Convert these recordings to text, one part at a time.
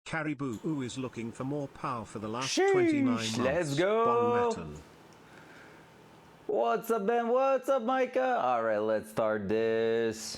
Caribou is looking for more power for the last 29 months. Let's go. Bon What's up, Ben? What's up, Micah? All right, let's start this.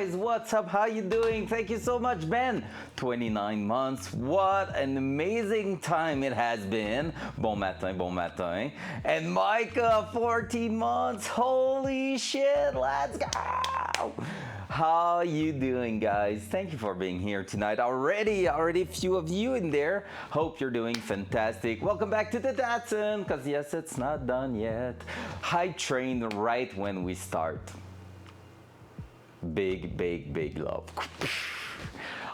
What's up? How you doing? Thank you so much, Ben. 29 months. What an amazing time it has been. Bon matin, bon matin. And Micah, 14 months. Holy shit, let's go. How you doing, guys? Thank you for being here tonight. Already a few of you in there. Hope you're doing fantastic. Welcome back to the Datsun, because yes, it's not done yet. I train right when we start. Big love.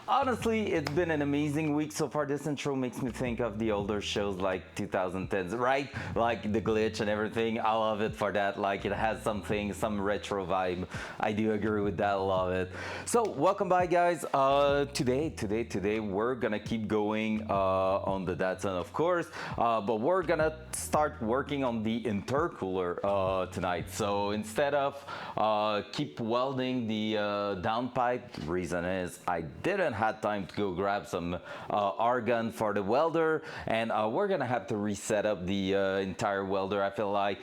Honestly, it's been an amazing week so far. This intro makes me think of the older shows like 2010s, right? Like the glitch and everything. I love it for that. Like it has something, some retro vibe. I do agree with that. Love it. So welcome back, guys. Today we're gonna keep going on the Datsun, of course, but we're gonna start working on the intercooler tonight. So instead of keep welding the downpipe, reason is I didn't had time to go grab some argon for the welder, and we're gonna have to reset up the entire welder. I feel like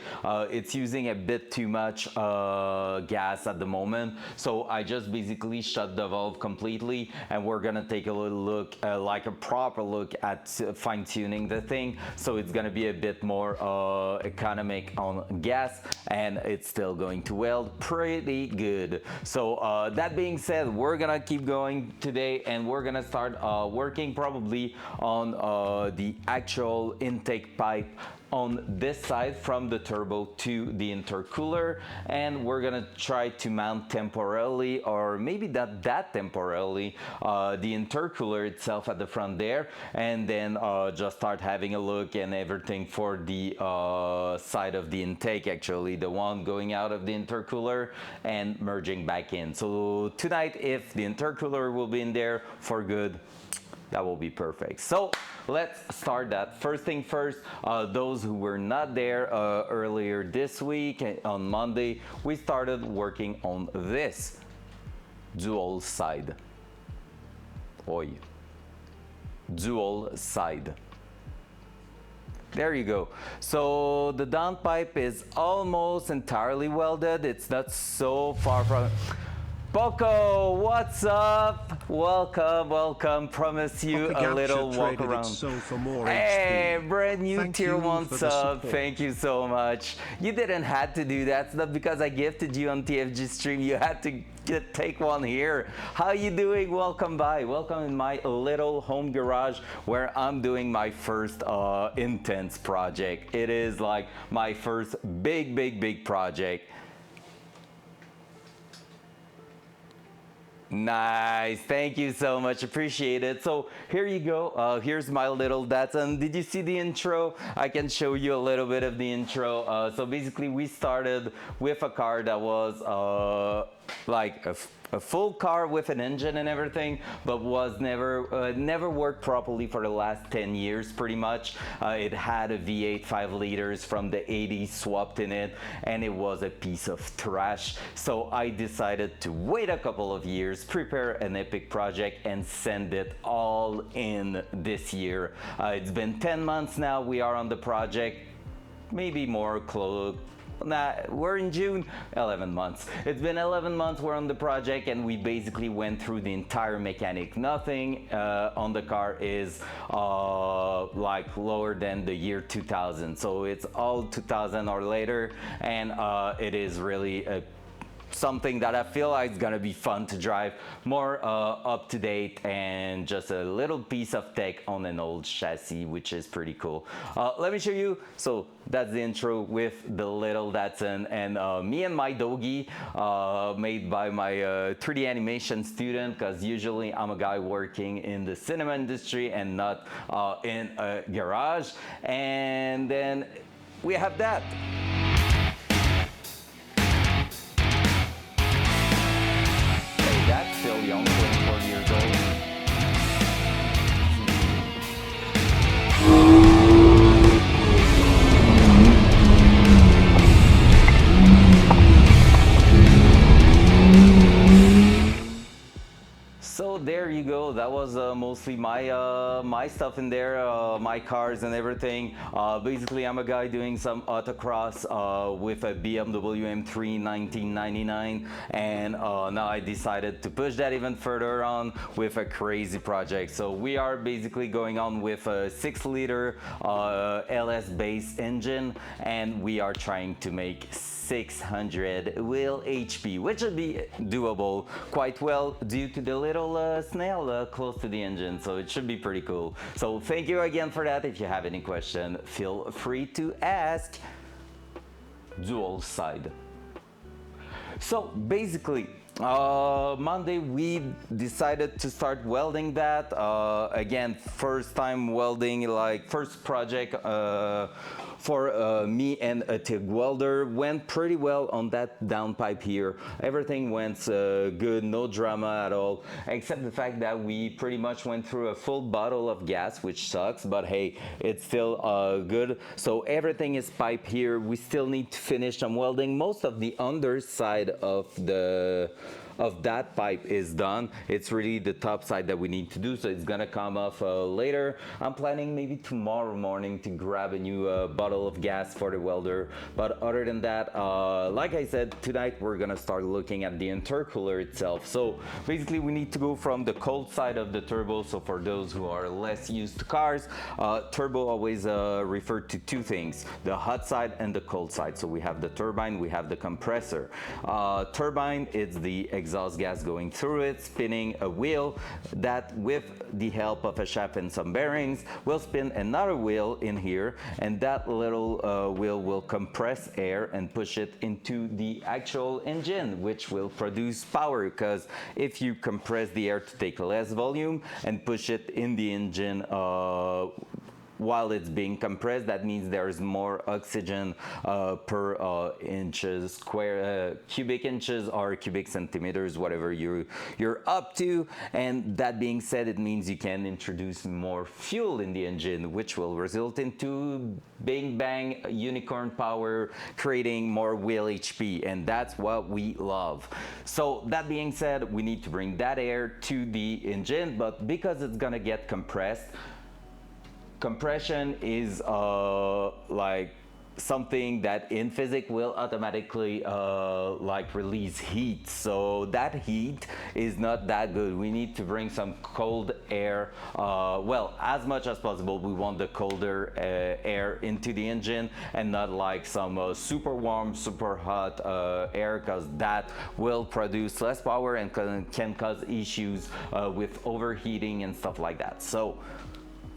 it's using a bit too much gas at the moment, so I just basically shut the valve completely, and we're gonna take a little look, like a proper look at fine-tuning the thing, so it's gonna be a bit more economic on gas, and it's still going to weld pretty good. So that being said, we're gonna keep going today, and we're gonna start working probably on the actual intake pipe on this side from the turbo to the intercooler, and we're gonna try to mount temporarily, or maybe not that temporarily, the intercooler itself at the front there, and then just start having a look and everything for the side of the intake, actually the one going out of the intercooler and merging back in. So tonight, if the intercooler will be in there for good, that will be perfect. So let's start that. First thing first, those who were not there earlier this week, on Monday, we started working on this dual side. Oi. Dual side. There you go. So the downpipe is almost entirely welded. It's not so far from it. Poco, what's up? Welcome, welcome. Promise you a little walk around. Hey, brand new tier 1 sub. Thank you so much. You didn't have to do that. It's not because I gifted you on TFG stream. You had to take one here. How you doing? Welcome by. Welcome in my little home garage where I'm doing my first intense project. It is like my first big project. Nice, thank you so much, appreciate it. So here you go, here's my little Datsun. Did you see the intro? I can show you a little bit of the intro. So basically we started with a car that was like a full car with an engine and everything, but was never worked properly for the last 10 years pretty much. It had a V8 5 liters from the 80s swapped in it, and it was a piece of trash. So I decided to wait a couple of years, prepare an epic project, and send it all in this year. It's been 10 months now we are on the project, maybe more close. Nah, we're in June, 11 months. It's been 11 months we're on the project, and we basically went through the entire mechanic. Nothing on the car is like lower than the year 2000. So it's all 2000 or later, and it is really something that I feel like is gonna be fun to drive, more up to date, and just a little piece of tech on an old chassis, which is pretty cool. Let me show you. So that's the intro with the little Datsun, and me and my doggy, made by my 3D animation student, because usually I'm a guy working in the cinema industry and not in a garage. And then we have that. That's still young, 24 years old. So there you go. That was mostly my stuff in there, my cars and everything. Basically, I'm a guy doing some autocross with a BMW M3 1999, and now I decided to push that even further on with a crazy project. So we are basically going on with a 6-liter LS base engine, and we are trying to make 600 wheel HP, which would be doable quite well due to the little snail close to the engine, so it should be pretty cool. So thank you again for that. If you have any question, feel free to ask. Dual side. So basically, Monday we decided to start welding that. Again, first time welding, like first project for me and a TIG welder. Went pretty well on that downpipe here. Everything went good, no drama at all, except the fact that we pretty much went through a full bottle of gas, which sucks, but hey, it's still good. So everything is pipe here. We still need to finish some welding. Most of the underside of that pipe is done. It's really the top side that we need to do, so it's gonna come off later. I'm planning maybe tomorrow morning to grab a new bottle of gas for the welder, but other than that, like I said, tonight we're gonna start looking at the intercooler itself. So basically we need to go from the cold side of the turbo. So for those who are less used to cars, turbo always referred to two things: the hot side and the cold side. So we have the turbine, we have the compressor. Turbine is the exhaust gas going through it, spinning a wheel that, with the help of a shaft and some bearings, will spin another wheel in here, and that little wheel will compress air and push it into the actual engine, which will produce power, because if you compress the air to take less volume and push it in the engine while it's being compressed, that means there's more oxygen per inches square, cubic inches or cubic centimeters, whatever you're up to. And that being said, it means you can introduce more fuel in the engine, which will result into bing bang unicorn power, creating more wheel HP, and that's what we love. So that being said, we need to bring that air to the engine, but because it's gonna get compressed, compression is like something that in physics will automatically like release heat. So that heat is not that good. We need to bring some cold air. Well, as much as possible, we want the colder air into the engine and not like some super warm, super hot air, because that will produce less power and can cause issues with overheating and stuff like that. So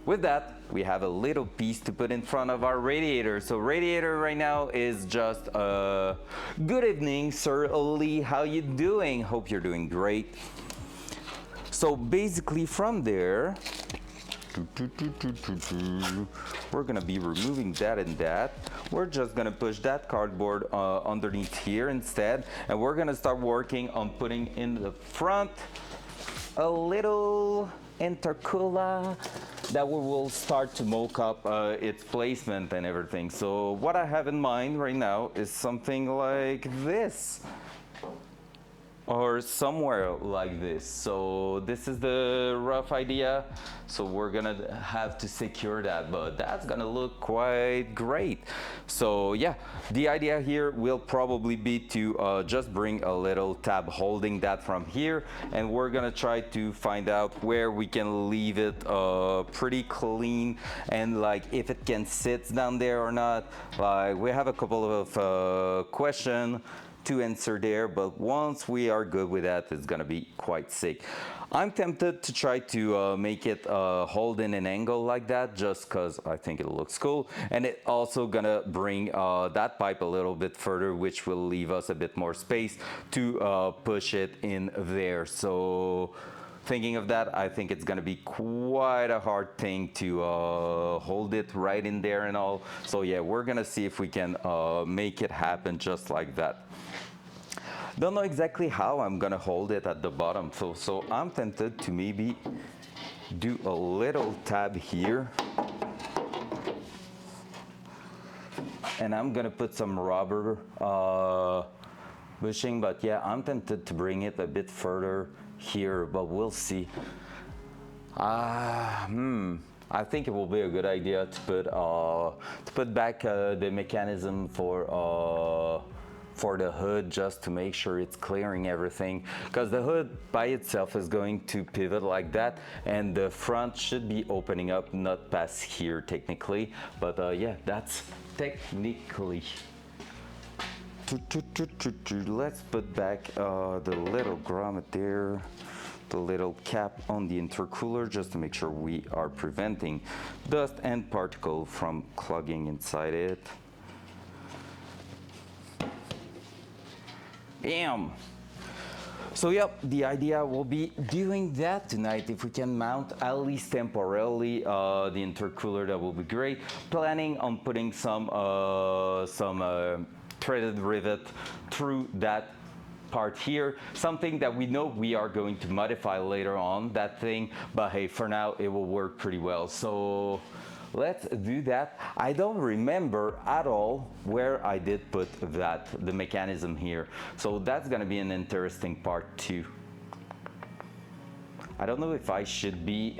with that, we have a little piece to put in front of our radiator. So radiator right now is just good evening, Sir Lee. How you doing? Hope you're doing great. So basically from there, we're gonna be removing that and that. We're just gonna push that cardboard underneath here instead, and we're gonna start working on putting in the front a little intercooler that we will start to mock up its placement and everything. So what I have in mind right now is something like this, or somewhere like this. So this is the rough idea. So we're gonna have to secure that, but that's gonna look quite great. So yeah, the idea here will probably be to just bring a little tab holding that from here, and we're gonna try to find out where we can leave it pretty clean, and like if it can sit down there or not. Like we have a couple of questions to answer there, but once we are good with that, it's gonna be quite sick. I'm tempted to try to make it hold in an angle like that, just because I think it looks cool, and it also gonna bring that pipe a little bit further, which will leave us a bit more space to push it in there. So thinking of that, I think it's gonna be quite a hard thing to hold it right in there and all. So yeah, we're gonna see if we can make it happen just like that. Don't know exactly how I'm gonna hold it at the bottom, so I'm tempted to maybe do a little tab here, and I'm gonna put some rubber bushing, but yeah, I'm tempted to bring it a bit further here, but we'll see. I think it will be a good idea to put back the mechanism for the hood, just to make sure it's clearing everything, because the hood by itself is going to pivot like that, and the front should be opening up, not past here technically, but yeah, that's technically. Let's put back the little grommet there, the little cap on the intercooler, just to make sure we are preventing dust and particle from clogging inside it. Bam! So yep, the idea will be doing that tonight. If we can mount at least temporarily the intercooler, that will be great. Planning on putting some threaded rivet through that part here, something that we know we are going to modify later on, that thing, but hey, for now it will work pretty well. So let's do that. I don't remember at all where I did put the mechanism here. So that's gonna be an interesting part too. I don't know if I should be,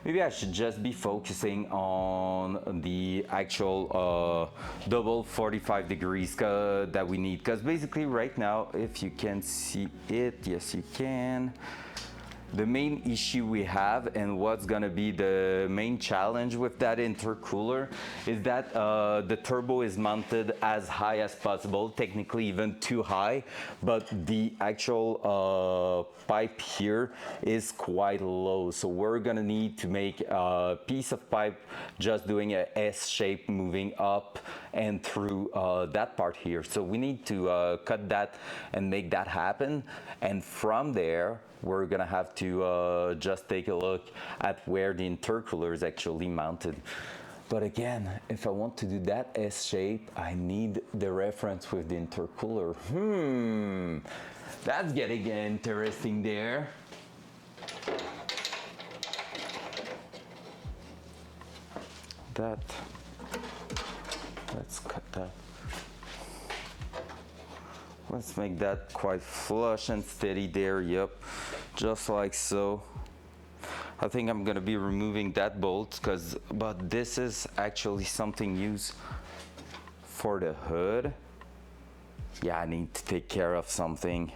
maybe I should just be focusing on the actual double 45 degrees that we need. Because basically right now, if you can see it, yes you can. the main issue we have and what's gonna be the main challenge with that intercooler is that the turbo is mounted as high as possible, technically even too high, but the actual pipe here is quite low. So we're gonna need to make a piece of pipe just doing a S shape moving up and through that part here. So we need to cut that and make that happen. And from there, we're gonna have to just take a look at where the intercooler is actually mounted. But again, if I want to do that S shape, I need the reference with the intercooler. That's getting interesting there. Let's cut that. Let's make that quite flush and steady there, yep, just like so. I think I'm gonna be removing that bolt but this is actually something used for the hood. Yeah, I need to take care of something.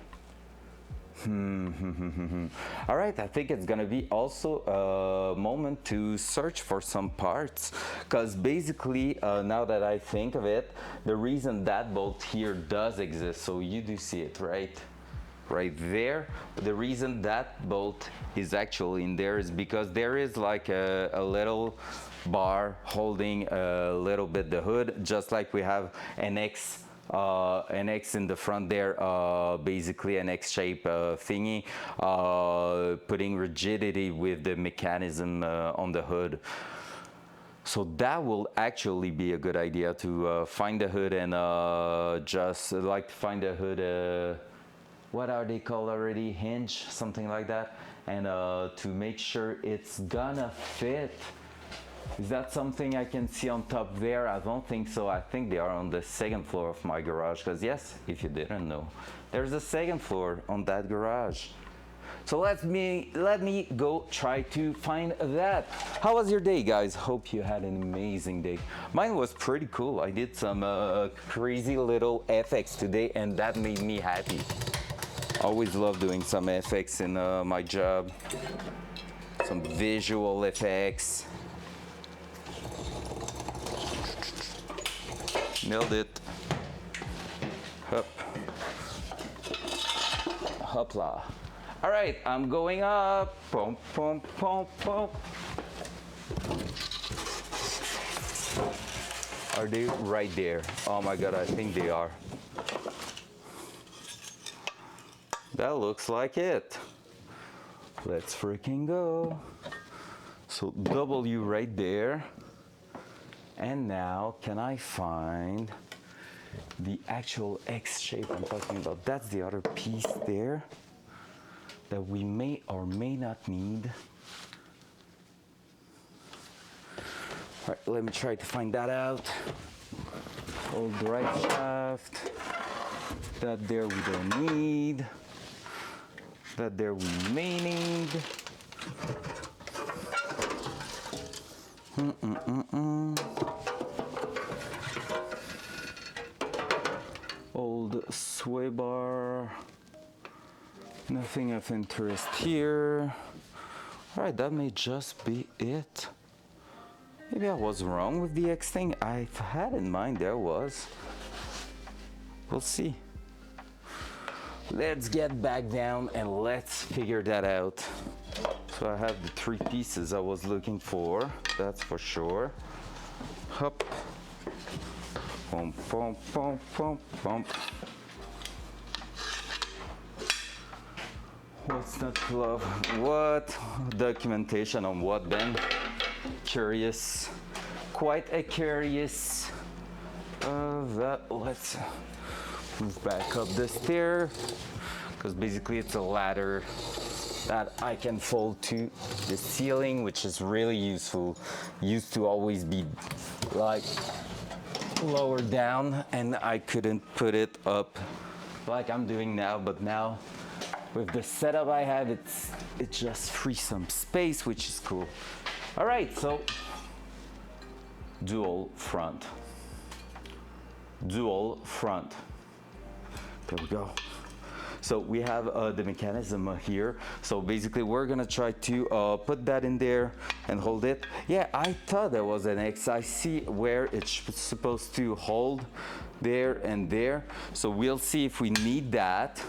All right, I think it's gonna be also a moment to search for some parts, because basically now that I think of it, the reason that bolt here does exist, so you do see it right there, the reason that bolt is actually in there is because there is like a little bar holding a little bit the hood, just like we have an X in the front there, basically an X-shape thingy, putting rigidity with the mechanism on the hood. So that will actually be a good idea to find the hood and just like find the hood, what are they called already? Hinge, something like that, and to make sure it's gonna fit. Is that something I can see on top there? I don't think so. I think they are on the second floor of my garage, because yes, if you didn't know, there's a second floor on that garage. So let me go try to find that. How was your day, guys? Hope you had an amazing day. Mine was pretty cool. I did some crazy little FX today, and that made me happy. Always love doing some FX in my job. Some visual effects. Nailed it. Hup. Hopla. All right, I'm going up. Boom, boom, boom, boom. Are they right there? Oh my God, I think they are. That looks like it. Let's freaking go. So W right there. And now, can I find the actual X shape I'm talking about? That's the other piece there that we may or may not need. All right, let me try to find that out. Old drive shaft. That there we don't need. That there we may need. Old sway bar, nothing of interest here. All right, that may just be it. Maybe I was wrong with the X thing. I had in mind there was. We'll see. Let's get back down and let's figure that out. So I have the three pieces I was looking for, that's for sure. Hop. Pump, pump, pump, pump, pump. What's not glove? What? Documentation on what then? Curious. Quite a curious. Let's move back up the stair, because basically it's a ladder that I can fold to the ceiling, which is really useful. Used to always be like lower down and I couldn't put it up like I'm doing now, but now with the setup I have, it just frees some space, which is cool. All right, so dual front. Dual front. There we go. So we have the mechanism here. So basically we're gonna try to put that in there and hold it. Yeah, I thought there was an X. I see where it's supposed to hold there and there. So we'll see if we need that.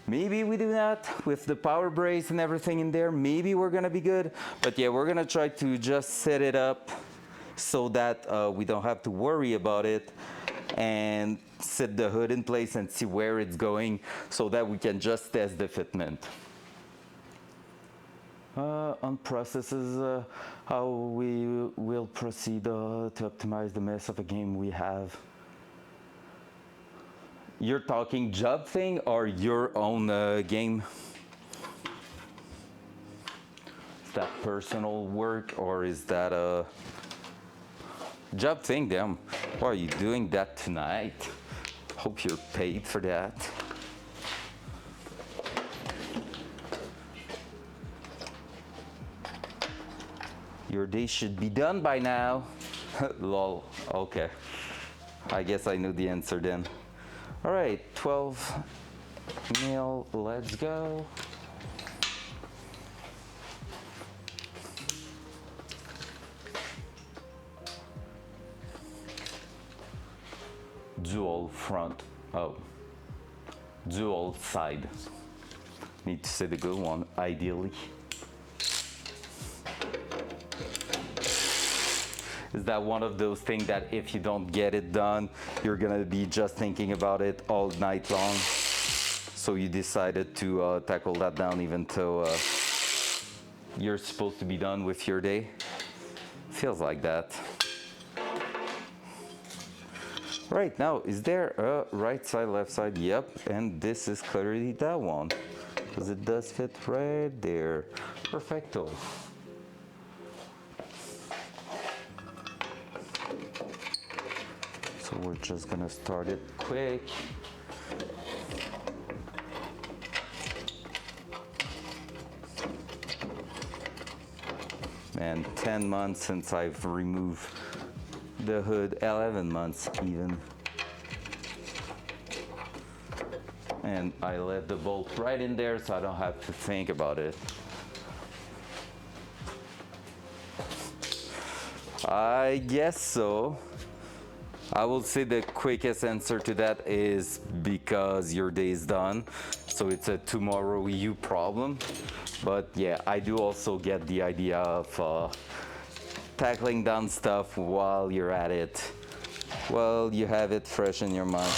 Maybe we do not with the power brace and everything in there. Maybe we're gonna be good. But yeah, we're gonna try to just set it up so that we don't have to worry about it, and set the hood in place and see where it's going so that we can just test the fitment. On processes, how we will proceed to optimize the mess of a game we have. You're talking job thing or your own game? Is that personal work or is that a job thing? Damn, why are you doing that tonight? Hope you're paid for that. Your day should be done by now. Lol, okay. I guess I knew the answer then. All right, 12 mil, let's go. Dual front, oh, dual side. Need to say the good one, ideally. Is that one of those things that if you don't get it done, you're gonna be just thinking about it all night long? So you decided to tackle that down even though you're supposed to be done with your day? Feels like that. Right, now, is there a right side, left side? Yep, and this is clearly that one, because it does fit right there. Perfecto. So we're just gonna start it quick. And 10 months since I've removed the hood, 11 months even. And I let the bolt right in there so I don't have to think about it. I guess so. I will say the quickest answer to that is because your day is done. So it's a tomorrow you problem. But yeah, I do also get the idea of tackling down stuff while you're at it. Well, you have it fresh in your mind.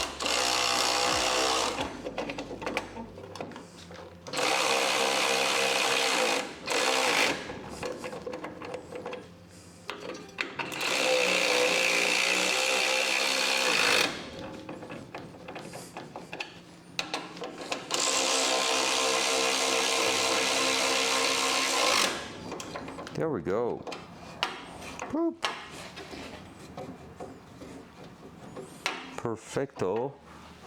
There we go. Boop. Perfecto.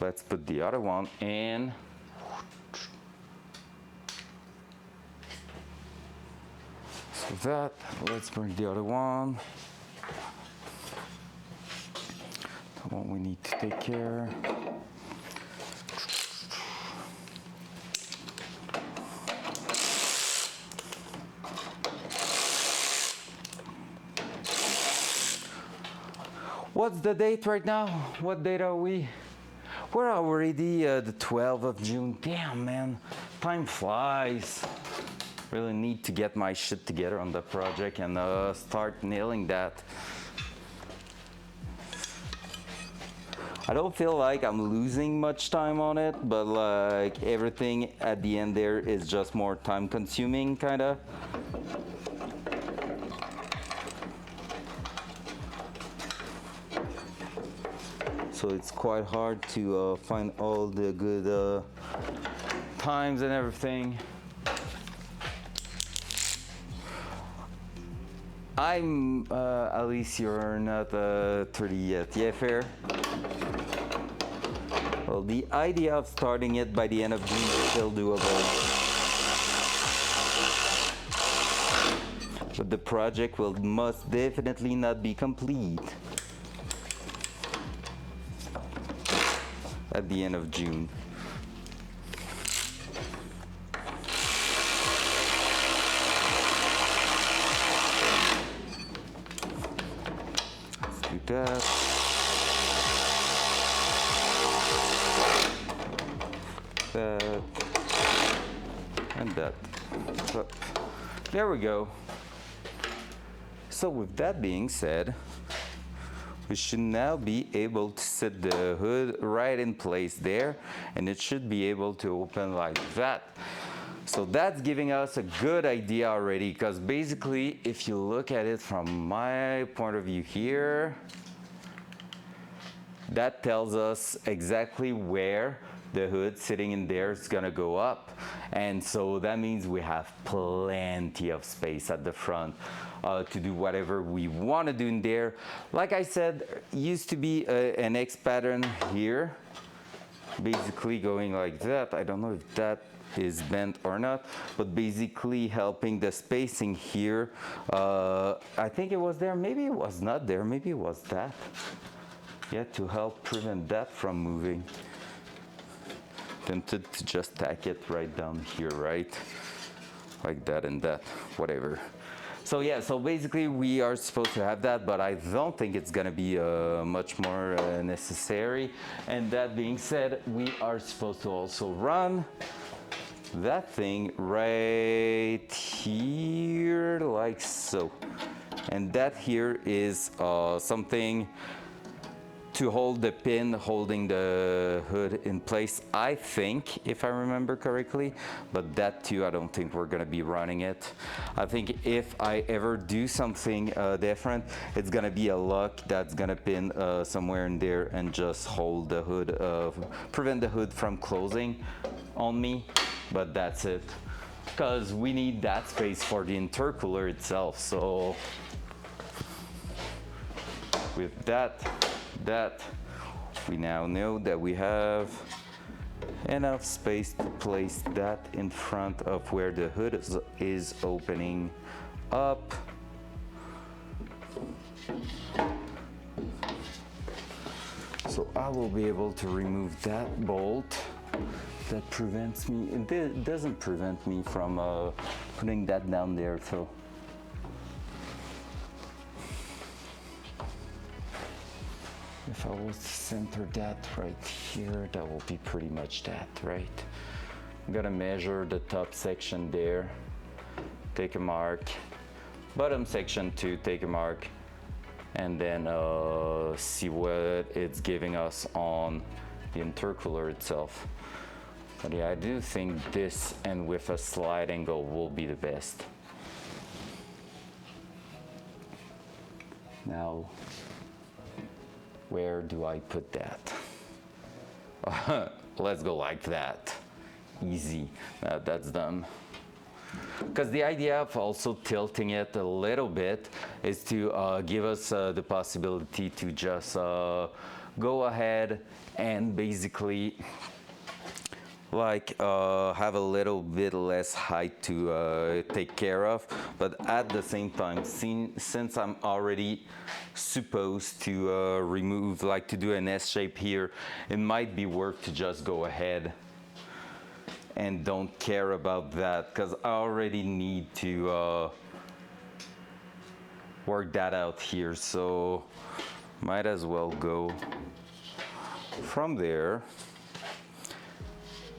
Let's put the other one in. So that, let's bring the other one. The one we need to take care. What's the date right now? What date are we? We're already the 12th of June. Damn, man, time flies. Really need to get my shit together on the project and start nailing that. I don't feel like I'm losing much time on it, but like everything at the end there is just more time consuming, kinda. So it's quite hard to find all the good times and everything. I'm, at least you're not 30 yet. Yeah, fair. Well, the idea of starting it by the end of June is still doable. But the project will most definitely not be complete at the end of June. that. That. And that. So, there we go. So with that being said, we should now be able to set the hood right in place there, and it should be able to open like that. So that's giving us a good idea already, because basically if you look at it from my point of view here, that tells us exactly where the hood sitting in there is gonna go up. And so that means we have plenty of space at the front to do whatever we want to do in there. Like I said, used to be an X pattern here, basically going like that. I don't know if that is bent or not, but basically helping the spacing here. I think it was there, maybe it was not there, maybe it was that. Yeah, to help prevent that from moving. Tempted to just tack it right down here, right? Like that and that, whatever. So yeah, so basically we are supposed to have that, but I don't think it's gonna be much more necessary. And that being said, we are supposed to also run that thing right here, like so. And that here is something to hold the pin holding the hood in place, I think, if I remember correctly, but that too, I don't think we're gonna be running it. I think if I ever do something different, it's gonna be a lock that's gonna pin somewhere in there and just hold the hood, prevent the hood from closing on me, but that's it. Because we need that space for the intercooler itself, so with that, we now know that we have enough space to place that in front of where the hood is opening up. So I will be able to remove that bolt that prevents me, it doesn't prevent me from putting that down there, so. If I was to center that right here, that will be pretty much that, right? I'm gonna measure the top section there, take a mark, bottom section too, take a mark, and then see what it's giving us on the intercooler itself. But yeah, I do think this and with a slide angle will be the best. Now, where do I put that? Let's go like that. Easy. That's done. Because the idea of also tilting it a little bit is to give us the possibility to just go ahead and basically like have a little bit less height to take care of, but at the same time, since I'm already supposed to remove, like to do an S shape here, it might be worth to just go ahead and don't care about that, because I already need to work that out here, so might as well go from there.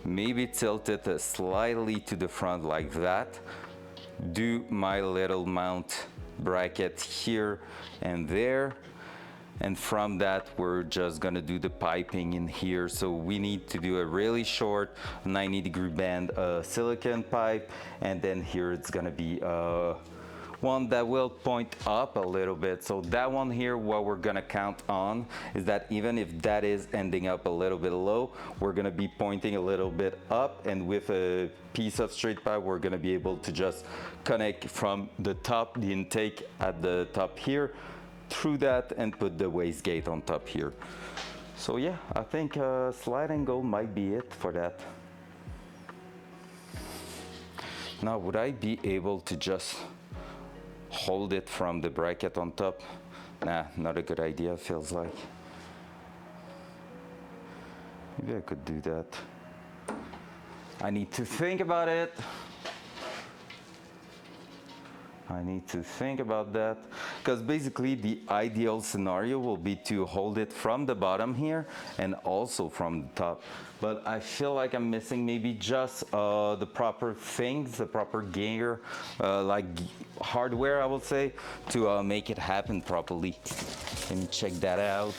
Maybe tilt it slightly to the front like that. Do my little mount bracket here and there. And from that, we're just gonna do the piping in here. So we need to do a really short 90-degree bend silicone pipe. And then here it's gonna be one that will point up a little bit. So that one here, what we're gonna count on is that even if that is ending up a little bit low, we're gonna be pointing a little bit up, and with a piece of straight pipe, we're gonna be able to just connect from the top, the intake at the top here, through that, and put the wastegate on top here. So yeah, I think slide angle might be it for that. Now, would I be able to just hold it from the bracket on top? Nah, not a good idea, feels like. Maybe I could do that. I need to think about it. I need to think about that. because basically the ideal scenario will be to hold it from the bottom here and also from the top. But I feel like I'm missing maybe just the proper things, the proper gear, like hardware, I would say, to make it happen properly. Let me check that out.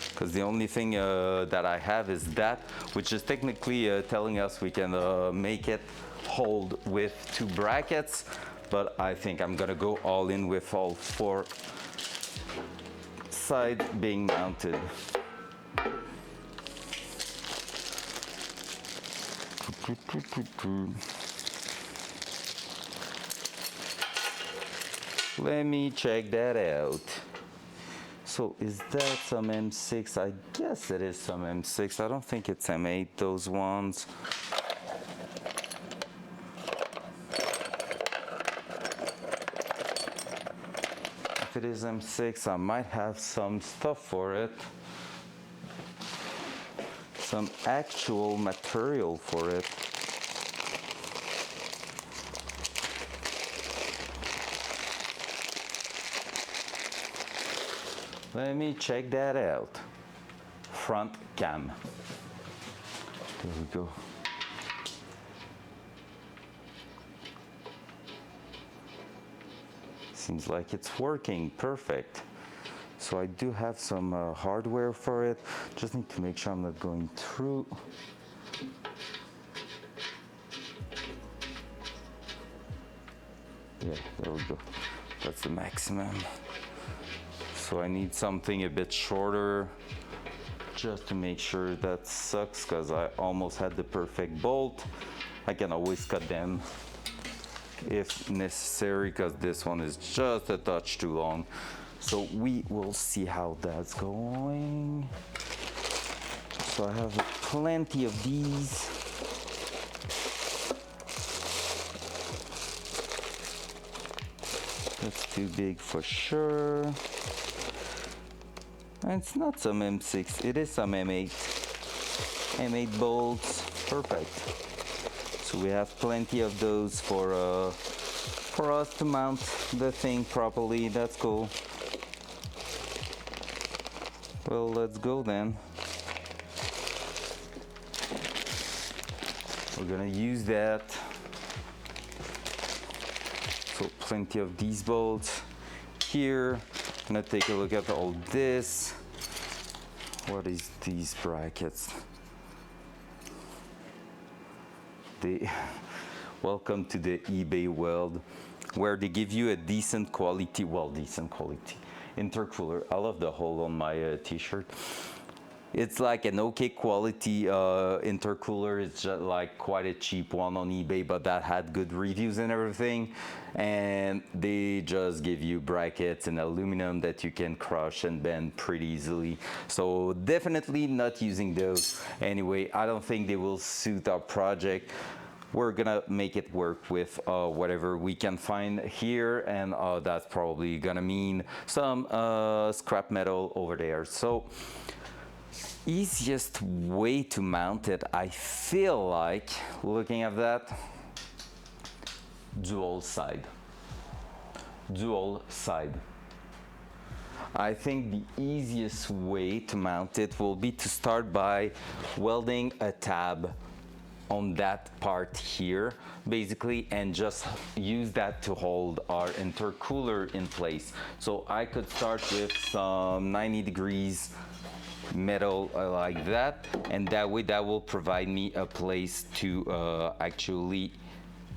Because the only thing that I have is that, which is technically telling us we can make it hold with 2 brackets, but I think I'm gonna go all in with all 4 sides being mounted. Let me check that out. So is that some M6? I guess it is some M6. I don't think it's M8, those ones. If it is M6, I might have some stuff for it. Some actual material for it. Let me check that out. Front cam. There we go. Seems like it's working perfect. So I do have some hardware for it. Just need to make sure I'm not going through. Yeah, there we go. That's the maximum. So I need something a bit shorter just to make sure that sucks, because I almost had the perfect bolt. I can always cut them if necessary, because this one is just a touch too long. So we will see how that's going. So I have plenty of these. That's too big for sure. And it's not some M6, it is some M8. M8 bolts, perfect. So we have plenty of those for us to mount the thing properly. That's cool. Well, let's go then. We're gonna use that. So plenty of these bolts here. I'm gonna take a look at all this. What is these brackets? Welcome to the eBay world, where they give you a decent quality intercooler. I love the hole on my t-shirt. It's like an okay quality intercooler. It's just like quite a cheap one on eBay, but that had good reviews and everything. And they just give you brackets in aluminum that you can crush and bend pretty easily. So definitely not using those. Anyway, I don't think they will suit our project. We're gonna make it work with whatever we can find here, and that's probably gonna mean some scrap metal over there. So easiest way to mount it, I feel like, looking at that, dual side. I think the easiest way to mount it will be to start by welding a tab on that part here, basically, and just use that to hold our intercooler in place. So I could start with some 90 degrees metal like that, and that way that will provide me a place to actually,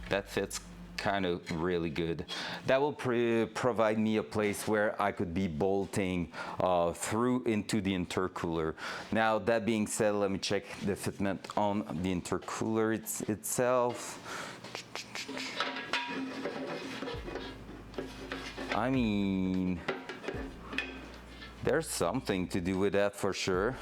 that fits kind of really good. That will provide me a place where I could be bolting through into the intercooler. Now, that being said, let me check the fitment on the intercooler itself. I mean, there's something to do with that for sure.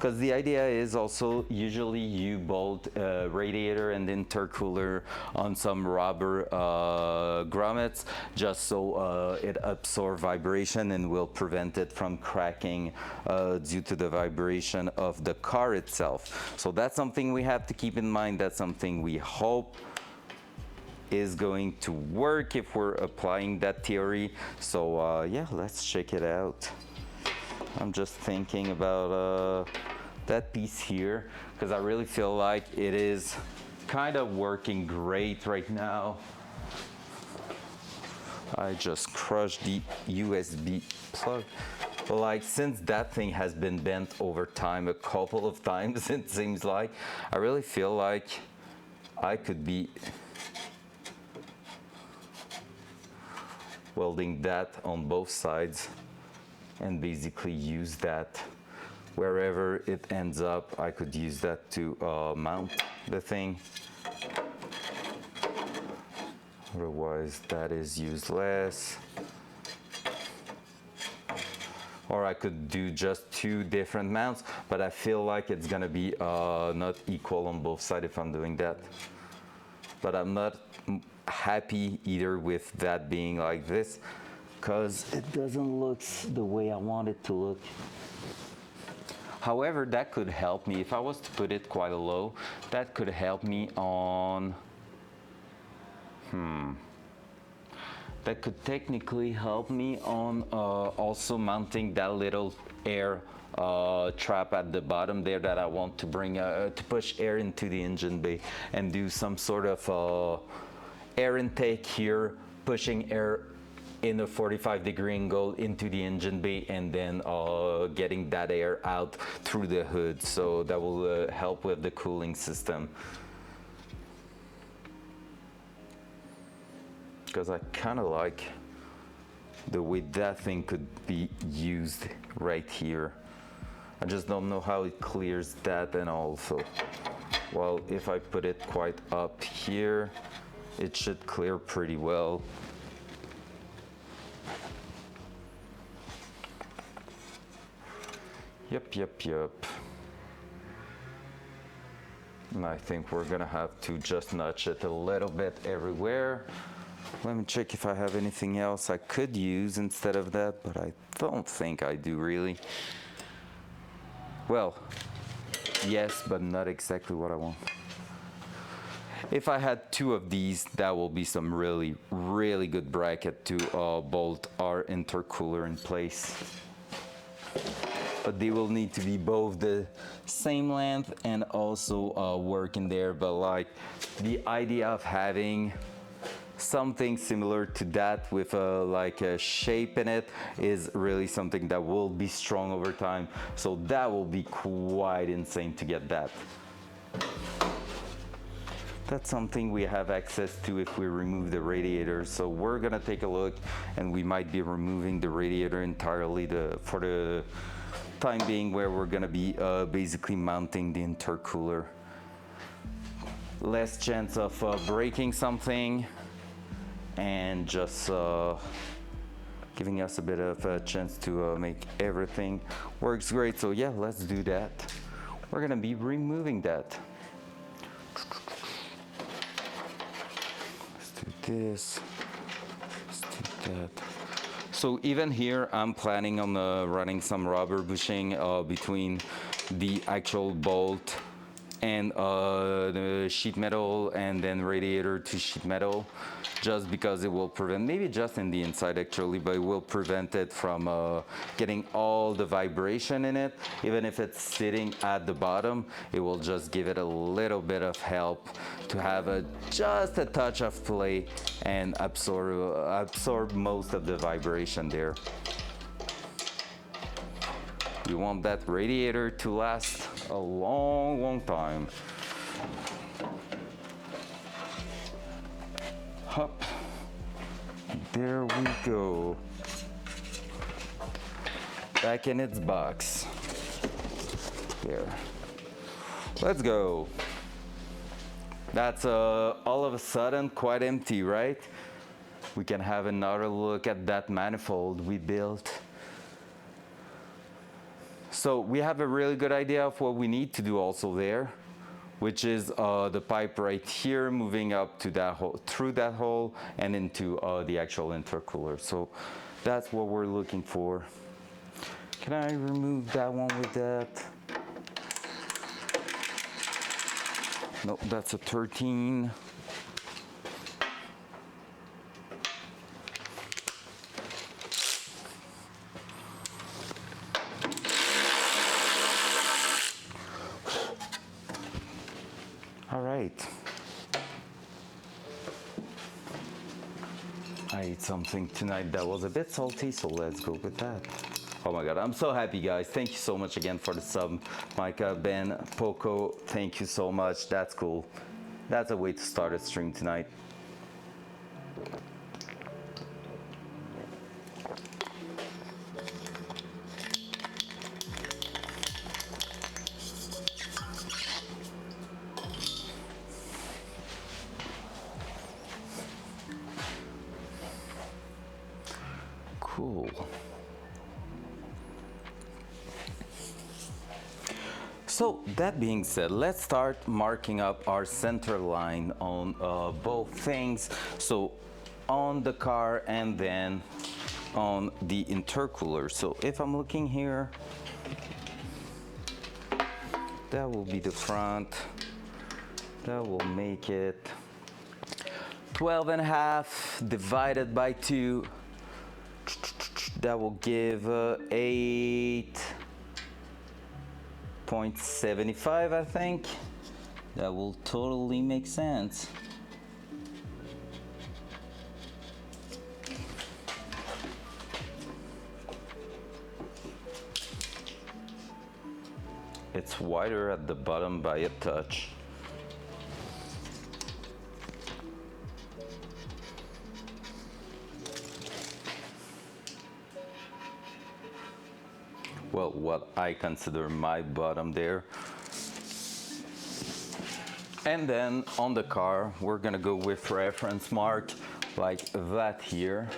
because the idea is also usually you bolt radiator and intercooler on some rubber grommets just so it absorbs vibration and will prevent it from cracking due to the vibration of the car itself. So that's something we have to keep in mind. That's something we hope is going to work if we're applying that theory. So yeah, let's check it out. I'm just thinking about that piece here because I really feel like it is kind of working great right now. I just crushed the USB plug. Like, since that thing has been bent over time a couple of times, it seems like, I really feel like I could be welding that on both sides and basically use that wherever it ends up. I could use that to mount the thing. Otherwise, that is useless. Or I could do just 2 different mounts, but I feel like it's gonna be not equal on both sides if I'm doing that. But I'm not happy either with that being like this, because it doesn't look the way I want it to look. However, that could help me if I was to put it quite low. That could help me on that could technically help me on also mounting that little air trap at the bottom there that I want to bring to push air into the engine bay and do some sort of air intake here, pushing air in a 45-degree angle into the engine bay and then getting that air out through the hood. So that will help with the cooling system. Because I kind of like the way that thing could be used right here. I just don't know how it clears that, and also, well, if I put it quite up here, it should clear pretty well. Yep. And I think we're gonna have to just notch it a little bit everywhere. Let me check if I have anything else I could use instead of that, but I don't think I do really. Well, yes, but not exactly what I want. If I had 2 of these, that will be some really, really good bracket to bolt our intercooler in place. But they will need to be both the same length and also work in there. But like the idea of having something similar to that with like a shape in it is really something that will be strong over time. So that will be quite insane to get that. That's something we have access to if we remove the radiator. So we're gonna take a look, and we might be removing the radiator entirely for the time being, where we're gonna be basically mounting the intercooler. Less chance of breaking something, and just giving us a bit of a chance to make everything works great. So yeah, let's do that. We're gonna be removing that. Let's do this, let's do that. So even here, I'm planning on running some rubber bushing between the actual bolt and the sheet metal, and then radiator to sheet metal, just because it will prevent, maybe just in the inside actually, but it will prevent it from getting all the vibration in it. Even if it's sitting at the bottom, it will just give it a little bit of help to have just a touch of play and absorb most of the vibration there. You want that radiator to last a long time. Hop. There we go. Back in its box. There. Let's go. That's all of a sudden quite empty, right? We can have another look at that manifold we built. So we have a really good idea of what we need to do also there, which is the pipe right here moving up to that hole, through that hole and into the actual intercooler. So that's what we're looking for. Can I remove that one with that? Nope, that's a 13. All right. I ate something tonight that was a bit salty, so let's go with that. Oh my God, I'm so happy, guys. Thank you so much again for the sub. Micah, Ben, Poco, thank you so much. That's cool. That's a way to start a stream tonight. Cool. So that being said, let's start marking up our center line on both things. So on the car and then on the intercooler. So if I'm looking here, that will be the front. That will make it 12.5 divided by 2. That will give 8.75, I think. That will totally make sense. It's wider at the bottom by a touch. Well, what I consider my bottom there. And then on the car, we're gonna go with reference mark like that here.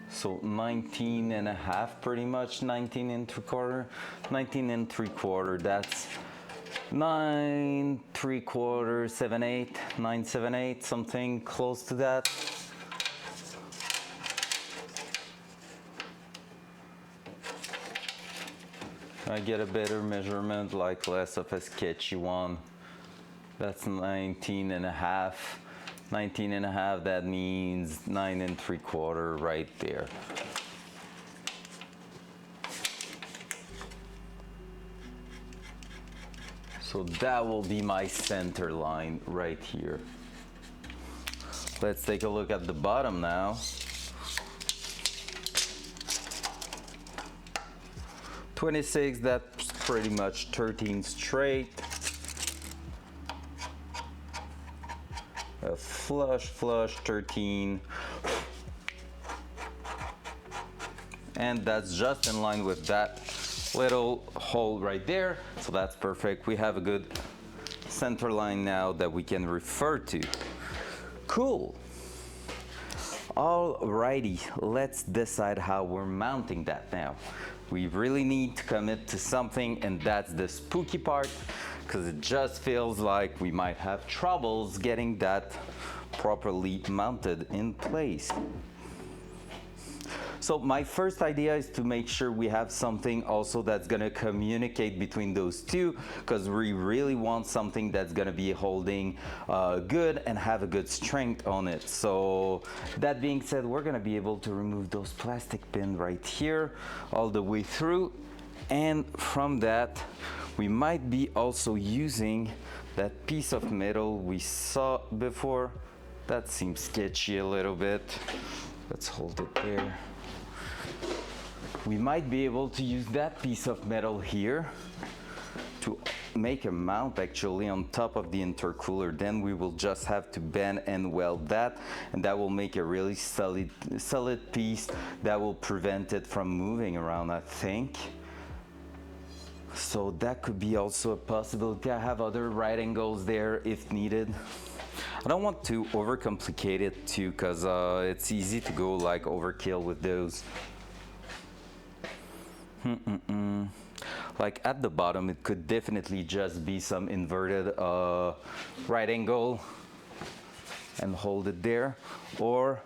So 19.5, pretty much 19 and 3/4, 19 and 3/4. That's 9 3/4, 7/8, 9 7/8, something close to that. I get a better measurement, like less of a sketchy one. That's 19.5. 19.5, that means 9 3/4 right there. So that will be my center line right here. Let's take a look at the bottom now. 26, that's pretty much 13 straight. A flush 13. And that's just in line with that little hole right there. So that's perfect. We have a good center line now that we can refer to. Cool. Alrighty, let's decide how we're mounting that now. We really need to commit to something, and that's the spooky part, because it just feels like we might have troubles getting that properly mounted in place. So my first idea is to make sure we have something also that's gonna communicate between those two, because we really want something that's gonna be holding good and have a good strength on it. So that being said, we're gonna be able to remove those plastic pins right here all the way through. And from that, we might be also using that piece of metal we saw before. That seems sketchy a little bit. Let's hold it there. We might be able to use that piece of metal here to make a mount actually on top of the intercooler. Then we will just have to bend and weld that, and that will make a really solid piece that will prevent it from moving around, I think. So that could be also a possibility. I have other right angles there if needed. I don't want to overcomplicate it too, because it's easy to go like overkill with those. Like at the bottom, it could definitely just be some inverted right angle and hold it there, or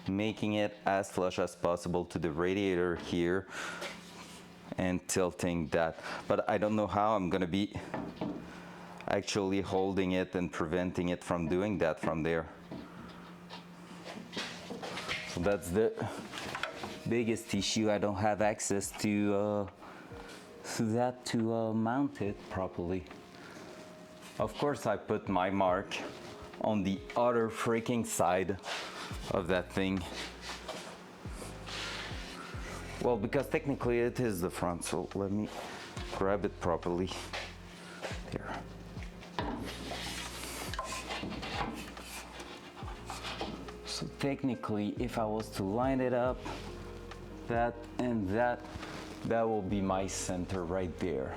making it as flush as possible to the radiator here and tilting that. But I don't know how I'm gonna be actually holding it and preventing it from doing that from there. So that's the biggest issue. I don't have access to that to mount it properly. Of course, I put my mark on the other freaking side of that thing. Well, because technically it is the front, so let me grab it properly. There. So technically, if I was to line it up, that and that will be my center right there.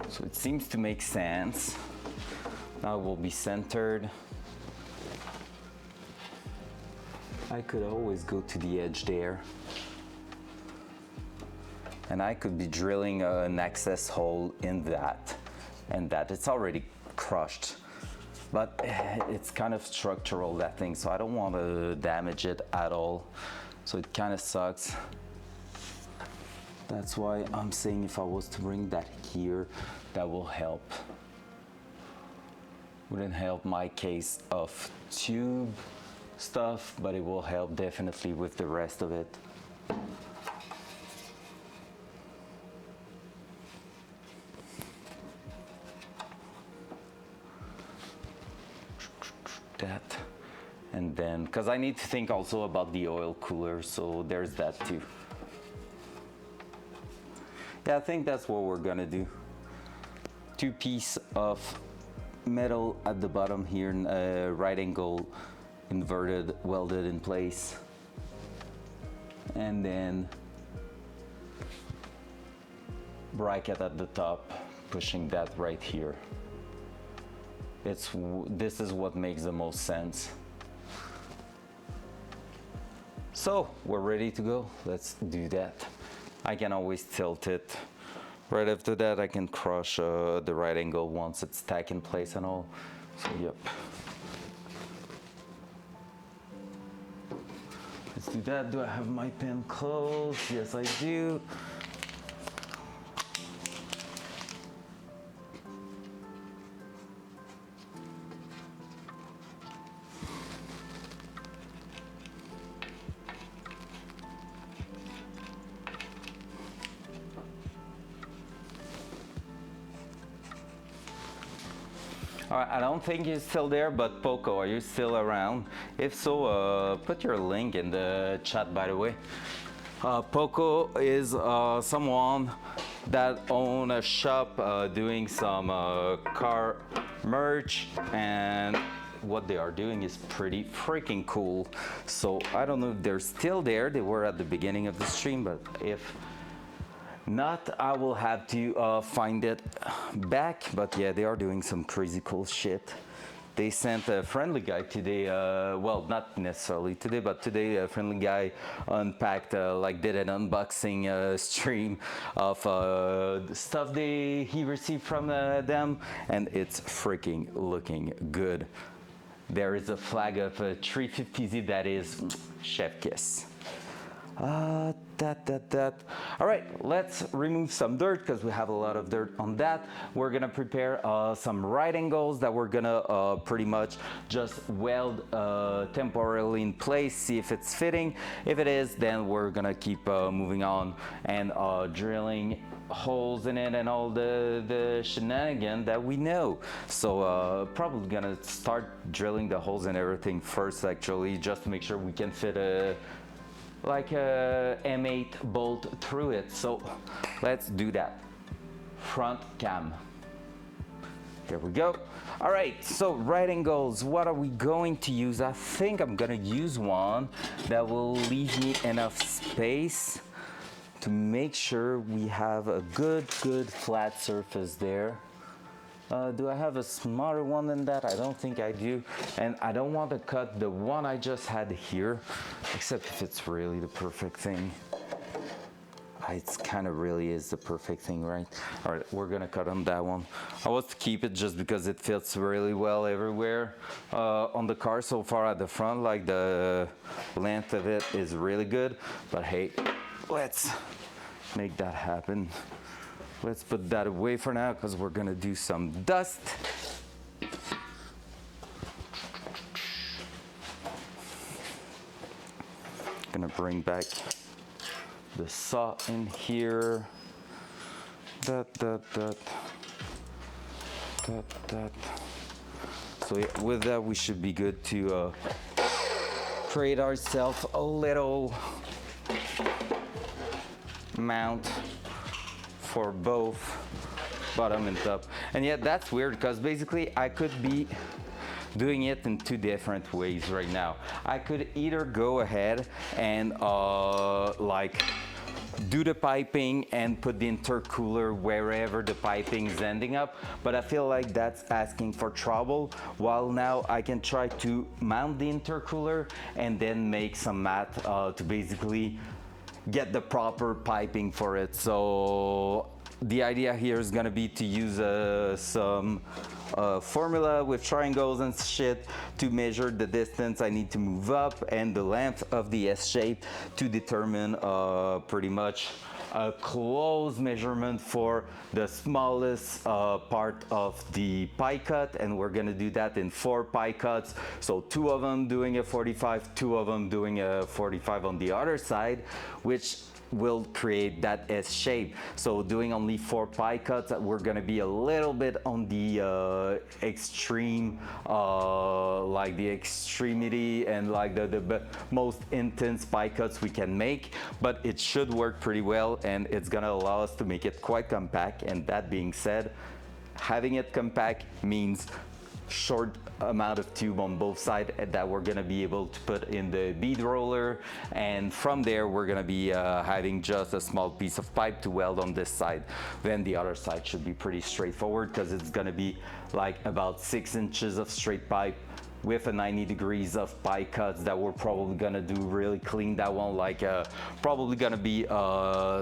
So it seems to make sense. Now it will be centered. I could always go to the edge there. And I could be drilling an access hole in that and that. It's already crushed. But it's kind of structural, that thing, so I don't want to damage it at all. So it kind of sucks. That's why I'm saying if I was to bring that here, that will help. Wouldn't help my case of tube stuff, but it will help definitely with the rest of it. That, and then because I need to think also about the oil cooler, so there's that too. Yeah, I think that's what we're gonna do. 2 pieces of metal at the bottom here, right angle inverted, welded in place, and then bracket at the top, pushing that right here. This is what makes the most sense. So we're ready to go. Let's do that. I can always tilt it. Right after that, I can crush the right angle once it's tack in place and all. So yep. Let's do that. Do I have my pen closed? Yes, I do. All right, I don't think he's still there, but Poco, are you still around? If so, put your link in the chat, by the way. Poco is someone that owns a shop doing some car merch, and what they are doing is pretty freaking cool. So I don't know if they're still there. They were at the beginning of the stream, but if not, I will have to find it back. But yeah, they are doing some crazy cool shit. They sent a friendly guy today, well, not necessarily today, but today a friendly guy unpacked, like did an unboxing stream of the stuff he received from them, and it's freaking looking good. There is a flag of a 350Z that is chef kiss. All right, let's remove some dirt because we have a lot of dirt on that. We're gonna prepare some right angles that we're gonna pretty much just weld temporarily in place, see if it's fitting. If it is, then we're gonna keep moving on and drilling holes in it and all the shenanigans that we know. So probably gonna start drilling the holes and everything first, actually, just to make sure we can fit a M8 bolt through it. So let's do that. Front cam. Here we go. All right, so right angles, what are we going to use? I think I'm gonna use one that will leave me enough space to make sure we have a good flat surface there. Do I have a smaller one than that? I don't think I do. And I don't want to cut the one I just had here, except if it's really the perfect thing. It's kind of really is the perfect thing, right? All right, we're gonna cut on that one. I was to keep it just because it fits really well everywhere on the car so far at the front. Like the length of it is really good, but hey, let's make that happen. Let's put that away for now because we're gonna do some dust. Gonna bring back the saw in here. So yeah, with that we should be good to create ourselves a little mount for both bottom and top. And yeah, that's weird because basically I could be doing it in two different ways right now. I could either go ahead and like do the piping and put the intercooler wherever the piping is ending up, but I feel like that's asking for trouble. While now I can try to mount the intercooler and then make some mat to basically get the proper piping for it. So the idea here is gonna be to use some formula with triangles and shit to measure the distance I need to move up and the length of the S shape to determine pretty much a close measurement for the smallest part of the pie cut, and we're gonna do that in 4 pie cuts. So 2 of them doing a 45, 2 of them doing a 45 on the other side, which will create that S shape. So doing only 4 pie cuts, we're gonna be a little bit on the extreme, like the extremity and like the most intense pie cuts we can make, but it should work pretty well and it's gonna allow us to make it quite compact. And that being said, having it compact means short amount of tube on both sides that we're gonna be able to put in the bead roller, and from there we're gonna be having just a small piece of pipe to weld on this side. Then the other side should be pretty straightforward because it's gonna be like about 6 inches of straight pipe with a 90 degrees of pie cuts that we're probably gonna do really clean. That one like probably gonna be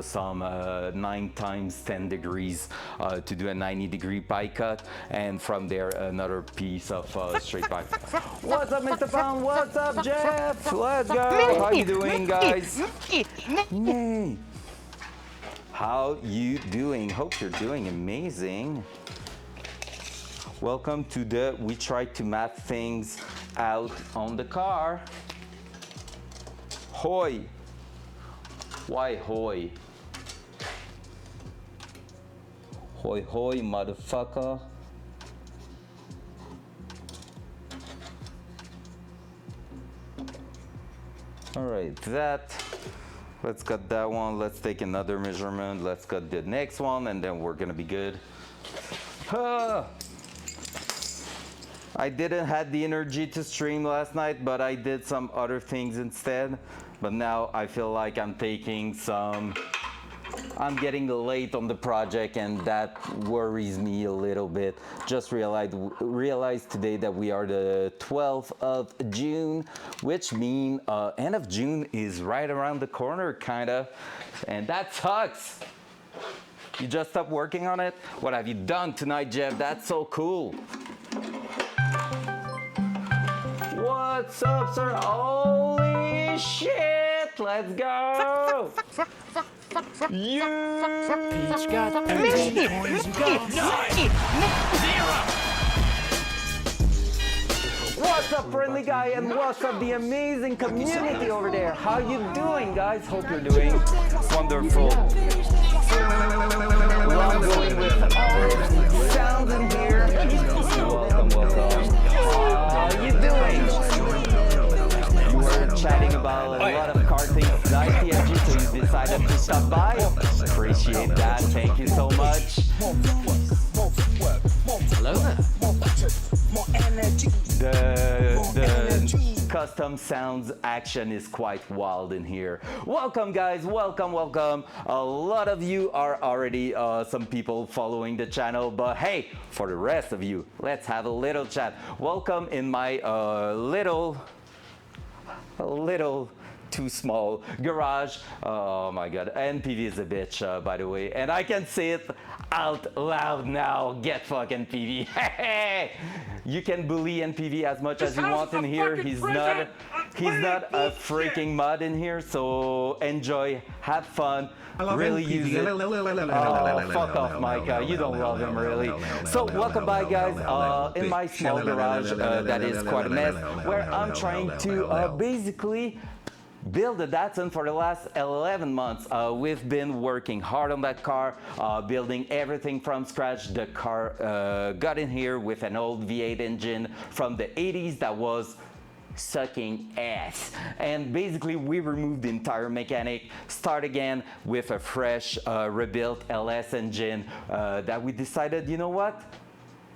some 9 times 10 degrees to do a 90-degree pie cut, and from there another piece of straight pipe. What's up, Mr. Pound? What's up, Jeff? Let's go. How you doing, guys? Hey. How you doing? Hope you're doing amazing. Welcome to the we try to map things out on the car. Hoy. Why hoy? Hoy hoy, motherfucker. All right, let's cut that one. Let's take another measurement. Let's cut the next one and then we're gonna be good. I didn't have the energy to stream last night, but I did some other things instead. But now I feel like I'm getting late on the project, and that worries me a little bit. Just realized today that we are the 12th of June, which means end of June is right around the corner, kinda, and that sucks. You just stopped working on it? What have you done tonight, Jeff? That's so cool. What's up, sir? Holy shit! Let's go! You Peach got 13 coins, you got 9! 0! What's up, friendly guy, and what's up, the amazing community over there? How you doing, guys? Hope you're doing wonderful. Love going with all the sounds in here. Welcome, welcome. How you doing? You were chatting about a lot of car things tonight, PFG, so you decided to stop by. Appreciate that. Thank you so much. Hello there. The custom sounds action is quite wild in here. Welcome, guys. Welcome, welcome. A lot of you are already some people following the channel, but hey, for the rest of you, let's have a little chat. Welcome in my little too small garage. Oh my god, NPV is a bitch, by the way, and I can say it out loud now. Get fucking PV. You can bully NPV as much as you want in here. He's not a freaking mod in here, so enjoy, have fun, really use it. Oh, fuck off, Micah. You don't love him, really. So, welcome back, guys, in my small garage that is quite a mess, where I'm trying to basically build a Datsun for the last 11 months. We've been working hard on that car, building everything from scratch. The car got in here with an old V8 engine from the 80s that was sucking ass, and basically we removed the entire mechanic, start again with a fresh rebuilt LS engine that we decided, you know what,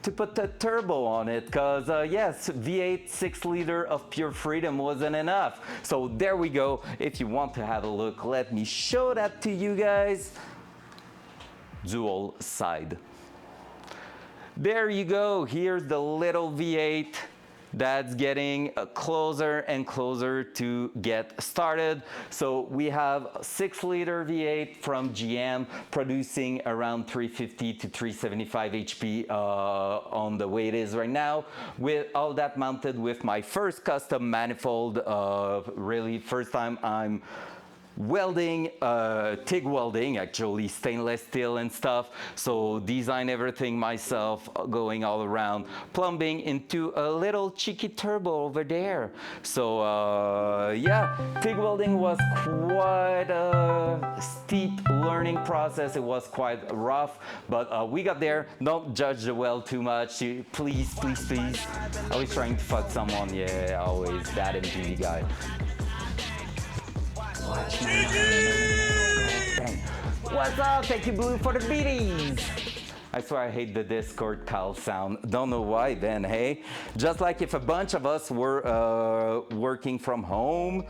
to put the turbo on it, because yes, V8 6-liter of pure freedom wasn't enough. So there we go. If you want to have a look, let me show that to you guys. Dual side. There you go. Here's the little V8 that's getting closer and closer to get started. So we have 6-liter V8 from GM producing around 350 to 375 HP on the way it is right now, with all that mounted with my first custom manifold. Really first time I'm welding, TIG welding, actually stainless steel and stuff. So design everything myself, going all around, plumbing into a little cheeky turbo over there. So yeah, TIG welding was quite a steep learning process. It was quite rough, but we got there. Don't judge the weld too much. Please, please, please. Always trying to fuck someone. Yeah, always that MTV guy. What's up? Thank you, Blue, for the beaties. I swear I hate the Discord call sound. Don't know why then, hey? Just like if a bunch of us were working from home.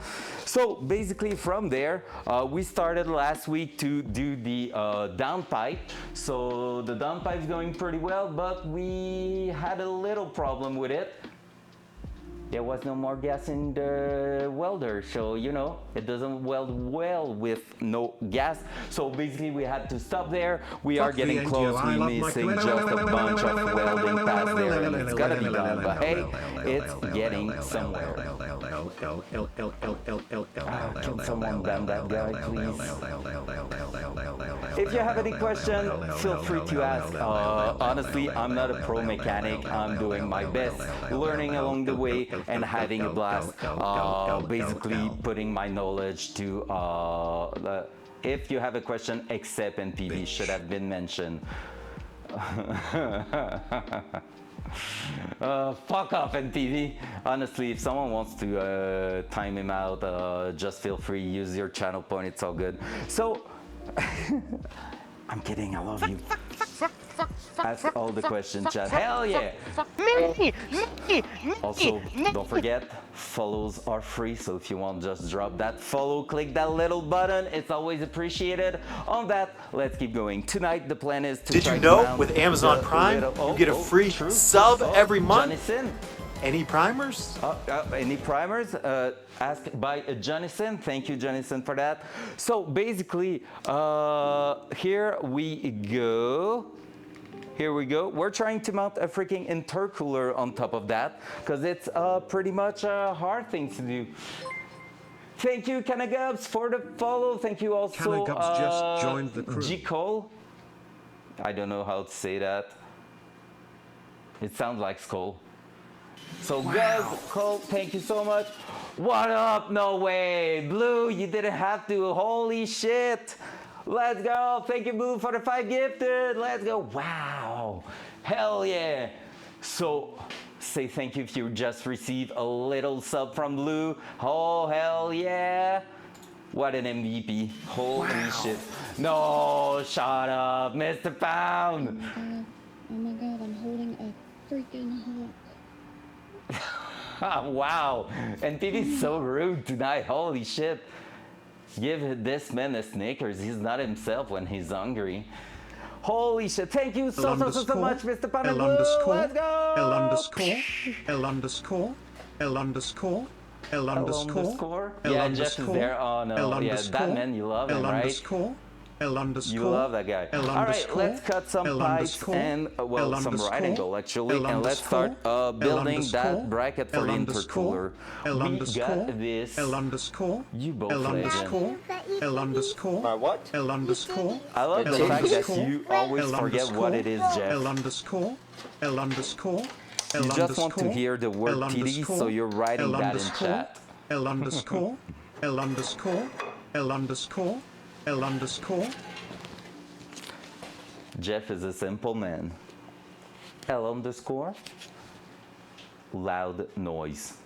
So basically from there, we started last week to do the downpipe. So the downpipe is going pretty well, but we had a little problem with it. There was no more gas in the welder, so you know it doesn't weld well with no gas. So basically we had to stop there. We are getting close. We missing just a bunch of welding past there, and it's gotta be done. But hey, it's getting somewhere. Can someone ban that guy, please? If you have any question, feel free to ask. Honestly, I'm not a pro mechanic. I'm doing my best, learning along the way, and having a blast, basically putting my knowledge to, if you have a question, except NPV should have been mentioned. Fuck off, NPV. Honestly, if someone wants to time him out, just feel free, use your channel point, it's all good. So, I'm kidding, I love you. Ask all the questions, chat. Hell yeah! Also, don't forget, follows are free, so if you want, just drop that follow, click that little button. It's always appreciated. On that, let's keep going. Tonight, the plan is to Did you know with Amazon Prime, you get a free sub every month? Jonathan. Any primers? Any primers? Asked by Jonathan. Thank you, Jonathan, for that. So basically, here we go. Here we go. We're trying to mount a freaking intercooler on top of that, because it's pretty much a hard thing to do. Thank you, Kanagubs, for the follow. Thank you also, Kanagubs just joined the crew. G. Cole. I don't know how to say that. It sounds like Skull. So guys, Cole, thank you so much. What up? No way. Blue, you didn't have to. Holy shit. Let's go. Thank you, Blue, for the 5 gifted. Let's go. Wow. Hell yeah. So say thank you if you just received a little sub from Blue. Oh, hell yeah. What an MVP. Holy shit. No, shut up, Mr. Pound. Oh my god, I'm holding a freaking hawk. Wow. And PV's so rude tonight. Holy shit. Give this man a Snickers. He's not himself when he's hungry. Holy shit. Thank you so much, Mr. Panagoo. Let's go. L_, L underscore. L Yeah, Jeff is there. Oh no, L yeah, underscore. that man, you love him, L right? underscore. L underscore. You love that guy. L All right, underscore. let's cut some L pipes underscore. and well, L some right underscore. angle actually, L and let's start underscore. building L that bracket for L the underscore. intercooler. L We underscore. got this. L underscore. You both L legend. underscore. L underscore. My what? L underscore. I love the L fact that underscore. you always L forget what it is, Jeff. L underscore. L underscore. L You just want to underscore. hear the word L TD, so underscore. you're writing L that in underscore. chat. L underscore. L underscore. L underscore. L underscore. Jeff is a simple man. L underscore. Loud noise.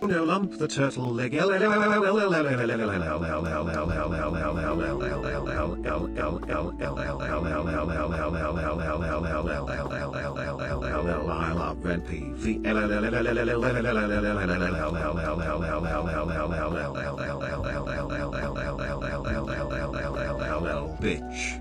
No lump the turtle leg. I love NPV. Bitch.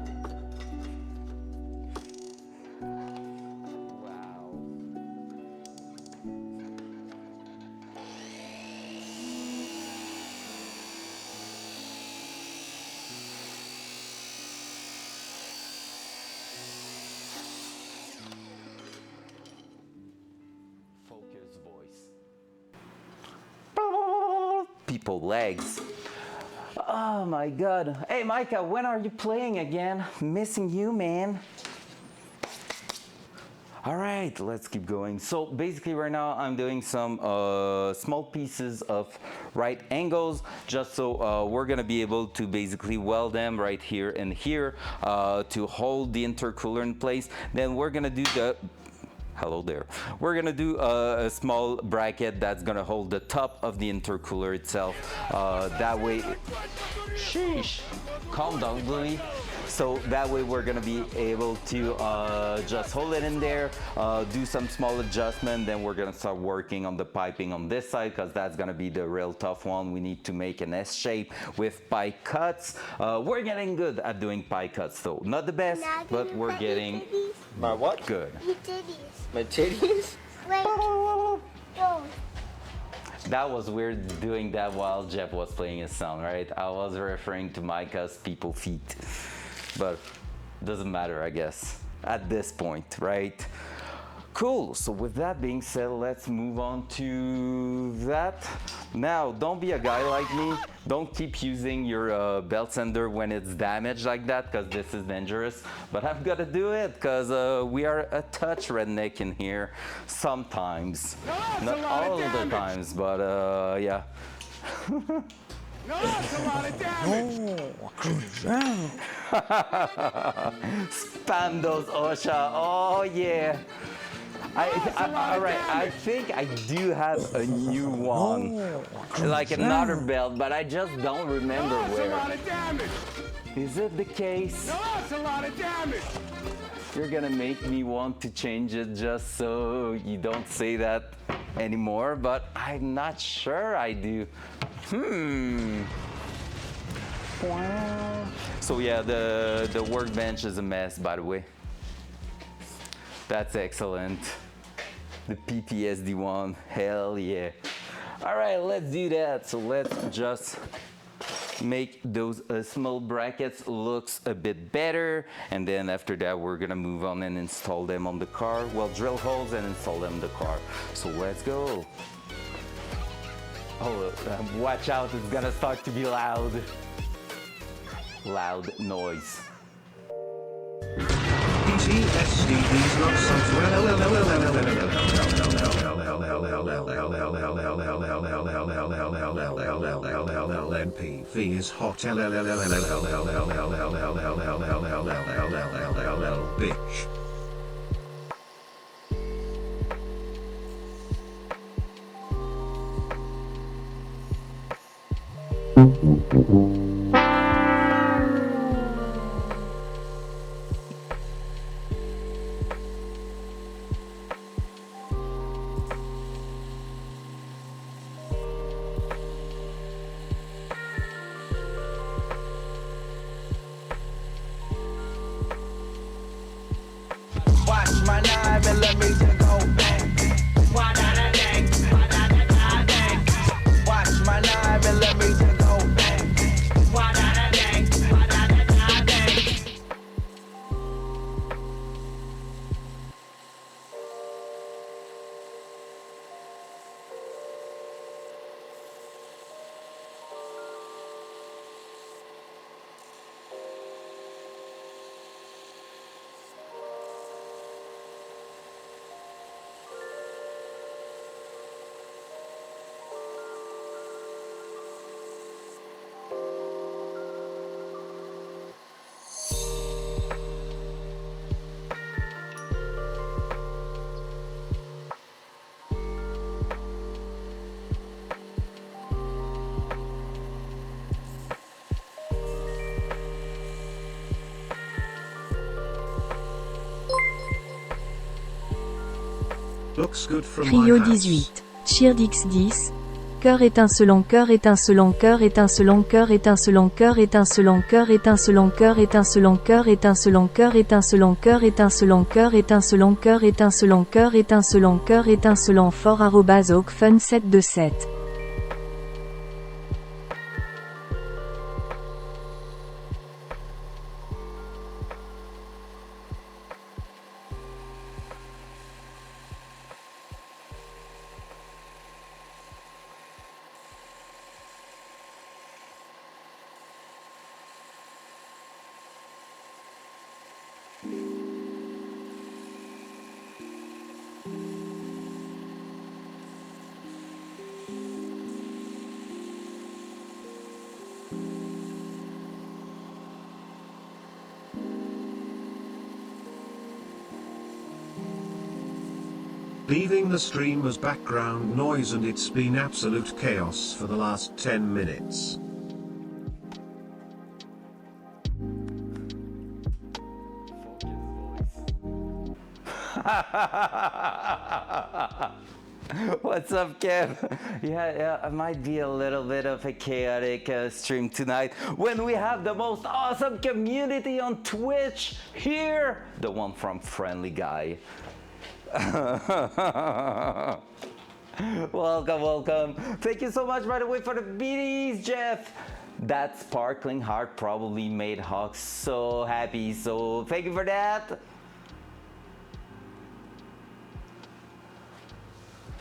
Focus voice. People legs. Oh my god. Hey Micah, when are you playing again? Missing you, man. All right, let's keep going. So basically right now I'm doing some small pieces of right angles just so we're gonna be able to basically weld them right here and here to hold the intercooler in place. Then we're gonna do the hello there. We're gonna do a small bracket that's gonna hold the top of the intercooler itself. That way, sheesh, calm down, Bluey. So that way we're gonna be able to just hold it in there, do some small adjustment, then we're gonna start working on the piping on this side because that's gonna be the real tough one. We need to make an S shape with pipe cuts. We're getting good at doing pipe cuts though. Not the best, but we're getting My what? good. Your titties. My titties? Like those. That was weird doing that while Jeff was playing his song, right? I was referring to Micah's people feet, but doesn't matter, I guess, at this point, right? Cool, so with that being said, let's move on to that. Now, don't be a guy like me. Don't keep using your belt sander when it's damaged like that, because this is dangerous. But I've got to do it, because we are a touch redneck in here sometimes. Not all the times, but yeah. No, that's a lot of damage. Spam those OSHA, oh yeah. All right, I think I do have a new one, like another belt, but I just don't remember That's a lot where. of damage. Is it the case? No, that's a lot of damage. You're gonna make me want to change it just so you don't say that anymore, but I'm not sure I do. So yeah, the workbench is a mess, by the way. That's excellent. The PTSD one, hell yeah. All right, let's do that. So let's just make those small brackets looks a bit better. And then after that, we're gonna move on and install them on the car. Well, drill holes and install them in the car. So let's go. Oh, watch out, it's gonna start to be loud. Loud noise. PTSD, these not NPV is hot. Bitch. Looks good from my Cryo house. 18. Cheerdix 10. Cœur étincelant, cœur étincelant, cœur étincelant, cœur étincelant, cœur étincelant, cœur étincelant, cœur étincelant, cœur étincelant, cœur étincelant, cœur étincelant, cœur étincelant, cœur étincelant, cœur étincelant, cœur étincelant, fort @oakfun727. Leaving the stream as background noise, and it's been absolute chaos for the last 10 minutes. What's up, Kev? Yeah, it might be a little bit of a chaotic stream tonight when we have the most awesome community on Twitch here, the one from Friendly Guy. Welcome. Thank you so much, by the way, for the BDs, Jeff. That sparkling heart probably made Hawk so happy, so thank you for that.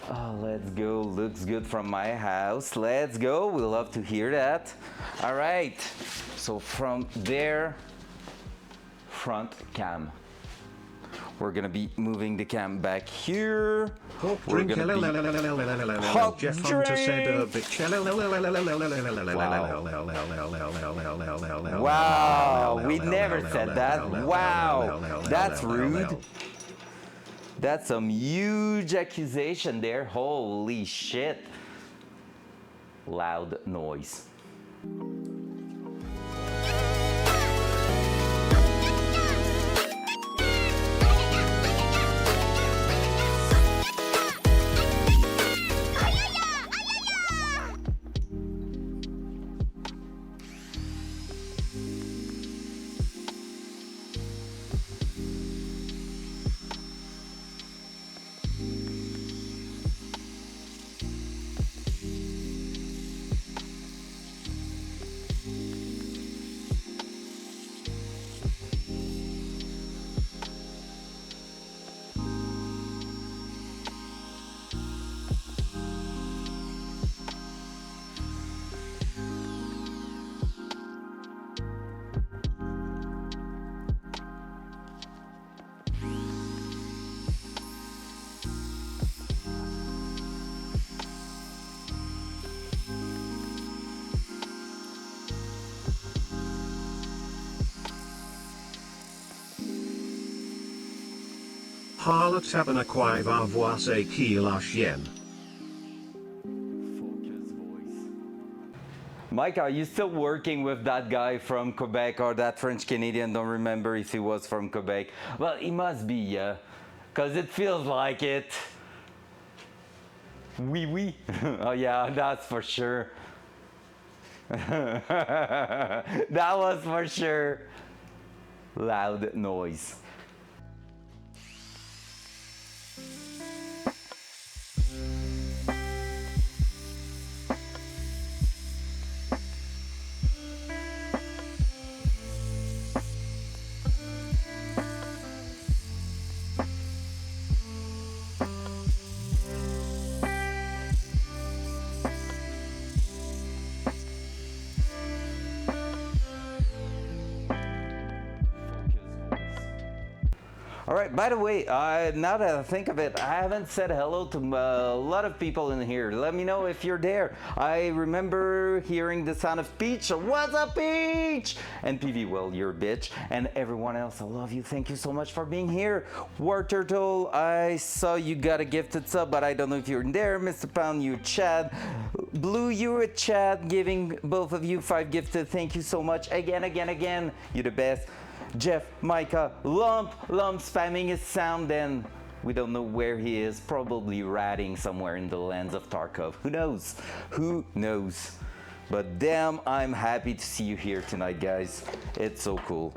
Oh, let's go. Looks good from my house. Let's go. We love to hear that. All right. So from there, front cam. We're gonna be moving the cam back here. Hawk We're drink. gonna be Hawk Jeff Hunter said a drink. bitch. Wow, we never said that. Wow, that's rude. That's some huge accusation there. Holy shit. Loud noise. Harlot Tabernacle va voir c'est qui la chienne. Mike, are you still working with that guy from Quebec or that French Canadian? Don't remember if he was from Quebec. Well, he must be, yeah. Because it feels like it. Oui. Oh, yeah, that's for sure. That was for sure. Loud noise. All right, by the way, now that I think of it, I haven't said hello to a lot of people in here. Let me know if you're there. I remember hearing the sound of Peach. What's up, Peach? And PV, well, you're a bitch. And everyone else, I love you. Thank you so much for being here. War Turtle, I saw you got a gifted sub, but I don't know if you're in there. Mr. Pound, you Chad. Blue, you a Chad, giving both of you 5 gifted. Thank you so much. Again. You're the best. Jeff, Micah, Lump spamming his sound, then We don't know where he is, probably ratting somewhere in the lands of Tarkov. Who knows? Who knows? But damn, I'm happy to see you here tonight, guys. It's so cool.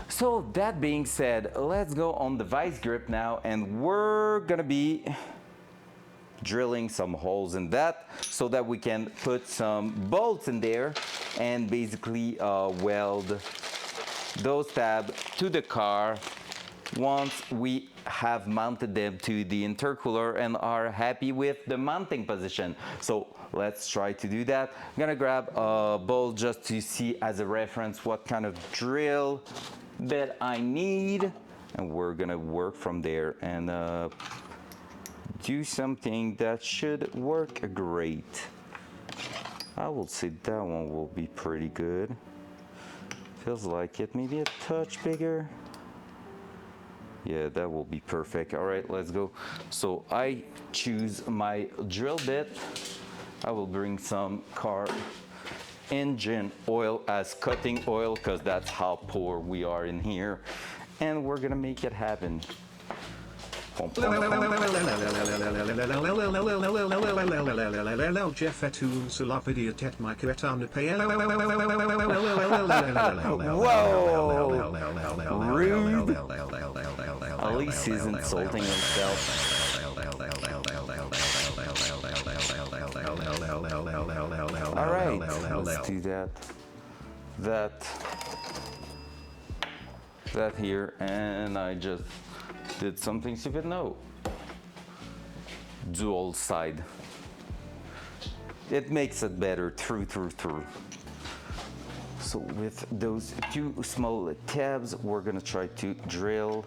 So that being said, let's go on the vice grip now, and we're gonna be drilling some holes in that so that we can put some bolts in there and basically weld those tabs to the car once we have mounted them to the intercooler and are happy with the mounting position. So let's try to do that. I'm gonna grab a bolt just to see as a reference what kind of drill bit I need, and we're gonna work from there and do something that should work great. I will say that one will be pretty good. Feels like it, maybe a touch bigger. Yeah, that will be perfect. All right, let's go. So I choose my drill bit. I will bring some car engine oil as cutting oil because that's how poor we are in here. And we're gonna make it happen. Rude. At least he's insulting himself. Alright, let's do that. That here, and I just did something stupid. No. Dual side. It makes it better through. So with those two small tabs, we're gonna try to drill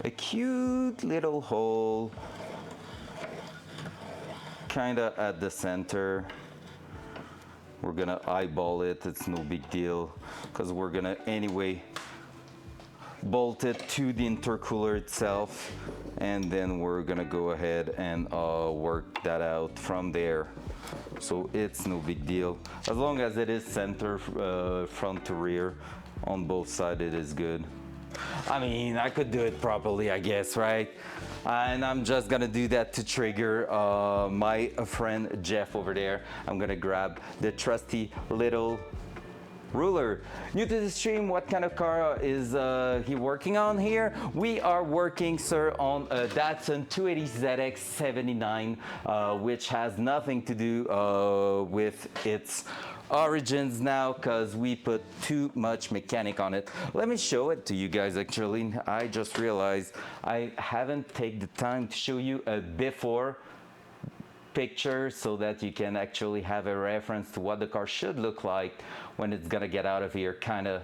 a cute little hole kinda at the center. We're gonna eyeball it, it's no big deal, because we're gonna anyway bolt it to the intercooler itself, and then we're gonna go ahead and work that out from there. So it's no big deal. As long as it is center front to rear on both sides, it is good. I mean, I could do it properly, I guess, right? And I'm just gonna do that to trigger my friend Jeff over there. I'm gonna grab the trusty little ruler. New to the stream, what kind of car is he working on here? We are working, sir, on a Datsun 280ZX 79, which has nothing to do with its origins now, because we put too much mechanic on it. Let me show it to you guys. Actually, I just realized I haven't taken the time to show you a before picture so that you can actually have a reference to what the car should look like when it's gonna get out of here, kind of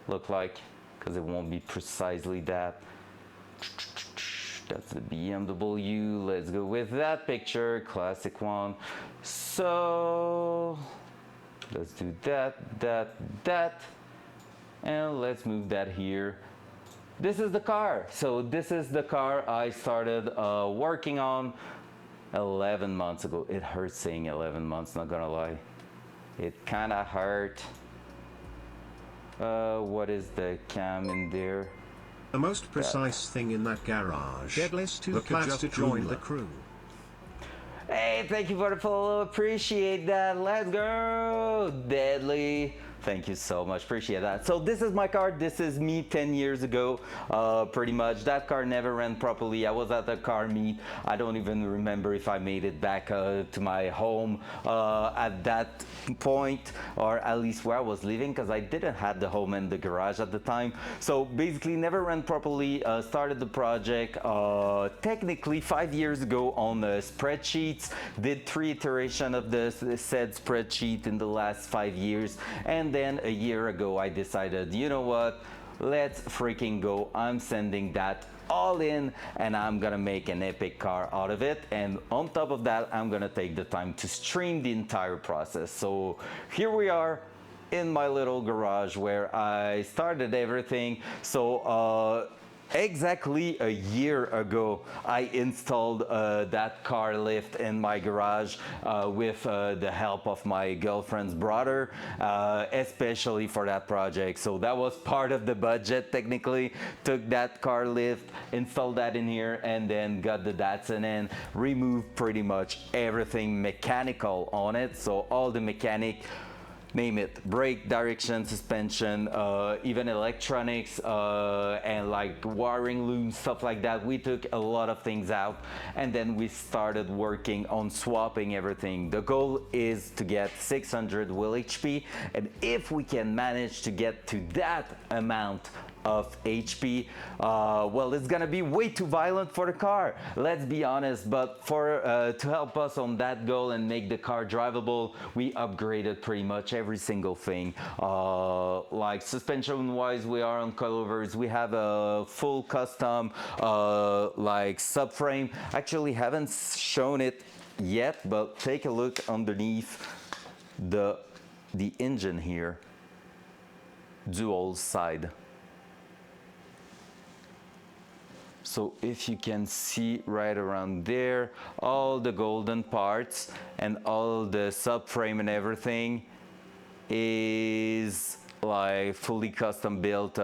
look like, because it won't be precisely that. That's the BMW. Let's go with that picture, classic one. So let's do that, and let's move that here. This is the car. So this is the car I started working on 11 months ago. It hurts saying 11 months, not gonna lie. It kind of hurt. What is the cam in there? The most precise thing in that garage. Deadless to just join the crew. Hey, thank you for the follow. Appreciate that. Let's go, Deadly. Thank you so much, appreciate that. So this is my car, this is me 10 years ago, pretty much. That car never ran properly. I was at a car meet. I don't even remember if I made it back to my home at that point, or at least where I was living, because I didn't have the home and the garage at the time. So basically never ran properly, started the project technically 5 years ago on spreadsheets, did 3 iterations of the said spreadsheet in the last 5 years, and then a year ago I decided, you know what, let's freaking go. I'm sending that all in and I'm gonna make an epic car out of it, and on top of that I'm gonna take the time to stream the entire process. So here we are in my little garage where I started everything. So Exactly a year ago, I installed that car lift in my garage with the help of my girlfriend's brother, especially for that project. So that was part of the budget technically. Took that car lift, installed that in here, and then got the Datsun in, removed pretty much everything mechanical on it. So all the mechanic, name it, brake, direction, suspension, even electronics, and like wiring looms, stuff like that. We took a lot of things out, and then we started working on swapping everything. The goal is to get 600 wheel HP, and if we can manage to get to that amount of HP, well, it's gonna be way too violent for the car, let's be honest. But for to help us on that goal and make the car drivable, we upgraded pretty much every single thing. Like suspension wise, we are on coilovers. We have a full custom like subframe. Actually haven't shown it yet, but take a look underneath the engine here, dual side. So if you can see right around there, all the golden parts and all the subframe and everything is like fully custom built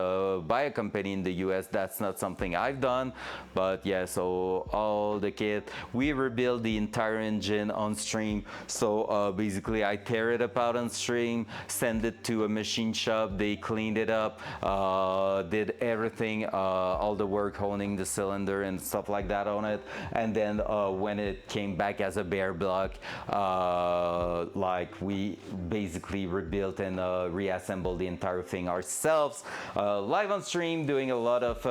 by a company in the US. That's not something I've done, but yeah, so all the kit, we rebuild the entire engine on stream. So basically I tear it apart on stream, send it to a machine shop, they cleaned it up, did everything, all the work honing the cylinder and stuff like that on it. And then when it came back as a bare block, like we basically rebuilt and reassembled the entire thing ourselves, live on stream, doing a lot of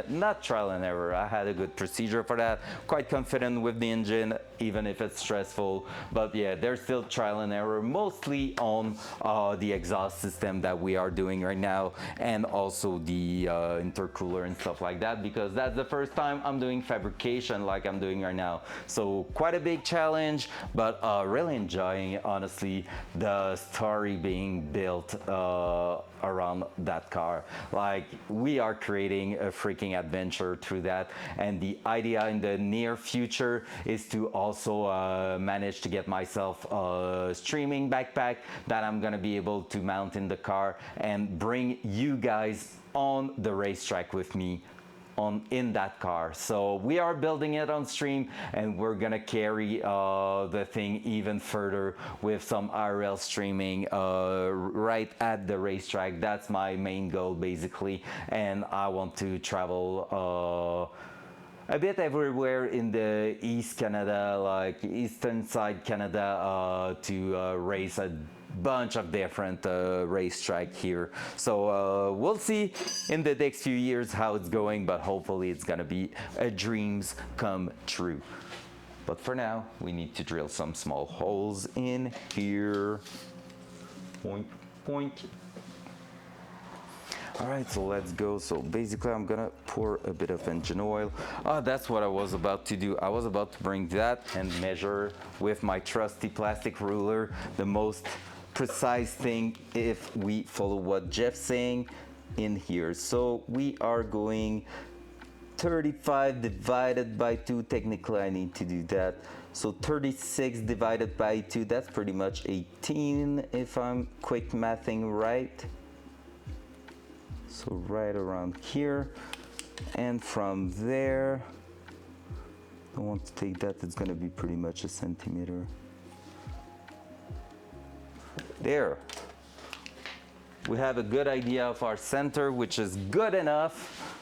not trial and error. I had a good procedure for that, quite confident with the engine, even if it's stressful. But yeah, there's still trial and error, mostly on the exhaust system that we are doing right now, and also the intercooler and stuff like that, because that's the first time I'm doing fabrication like I'm doing right now. So quite a big challenge, but really enjoying, honestly, the story being built around that car. Like, we are creating a freaking adventure through that, and the idea in the near future is to also manage to get myself a streaming backpack that I'm gonna be able to mount in the car and bring you guys on the racetrack with me in that car. So we are building it on stream, and we're gonna carry the thing even further with some IRL streaming right at the racetrack. That's my main goal basically, and I want to travel a bit everywhere in the East Canada, like eastern side Canada, to race a bunch of different racetrack here. So we'll see in the next few years how it's going, but hopefully it's gonna be a dreams come true. But for now, we need to drill some small holes in here. Point, point. All right, so let's go. So basically I'm gonna pour a bit of engine oil. That's what I was about to do. I was about to bring that and measure with my trusty plastic ruler, the most precise thing if we follow what Jeff's saying in here. So we are going 35 divided by 2. Technically I need to do that. So 36 divided by 2, that's pretty much 18 if I'm quick mathing right. So right around here, and from there, I want to take that, it's gonna be pretty much a centimeter. There. We have a good idea of our center, which is good enough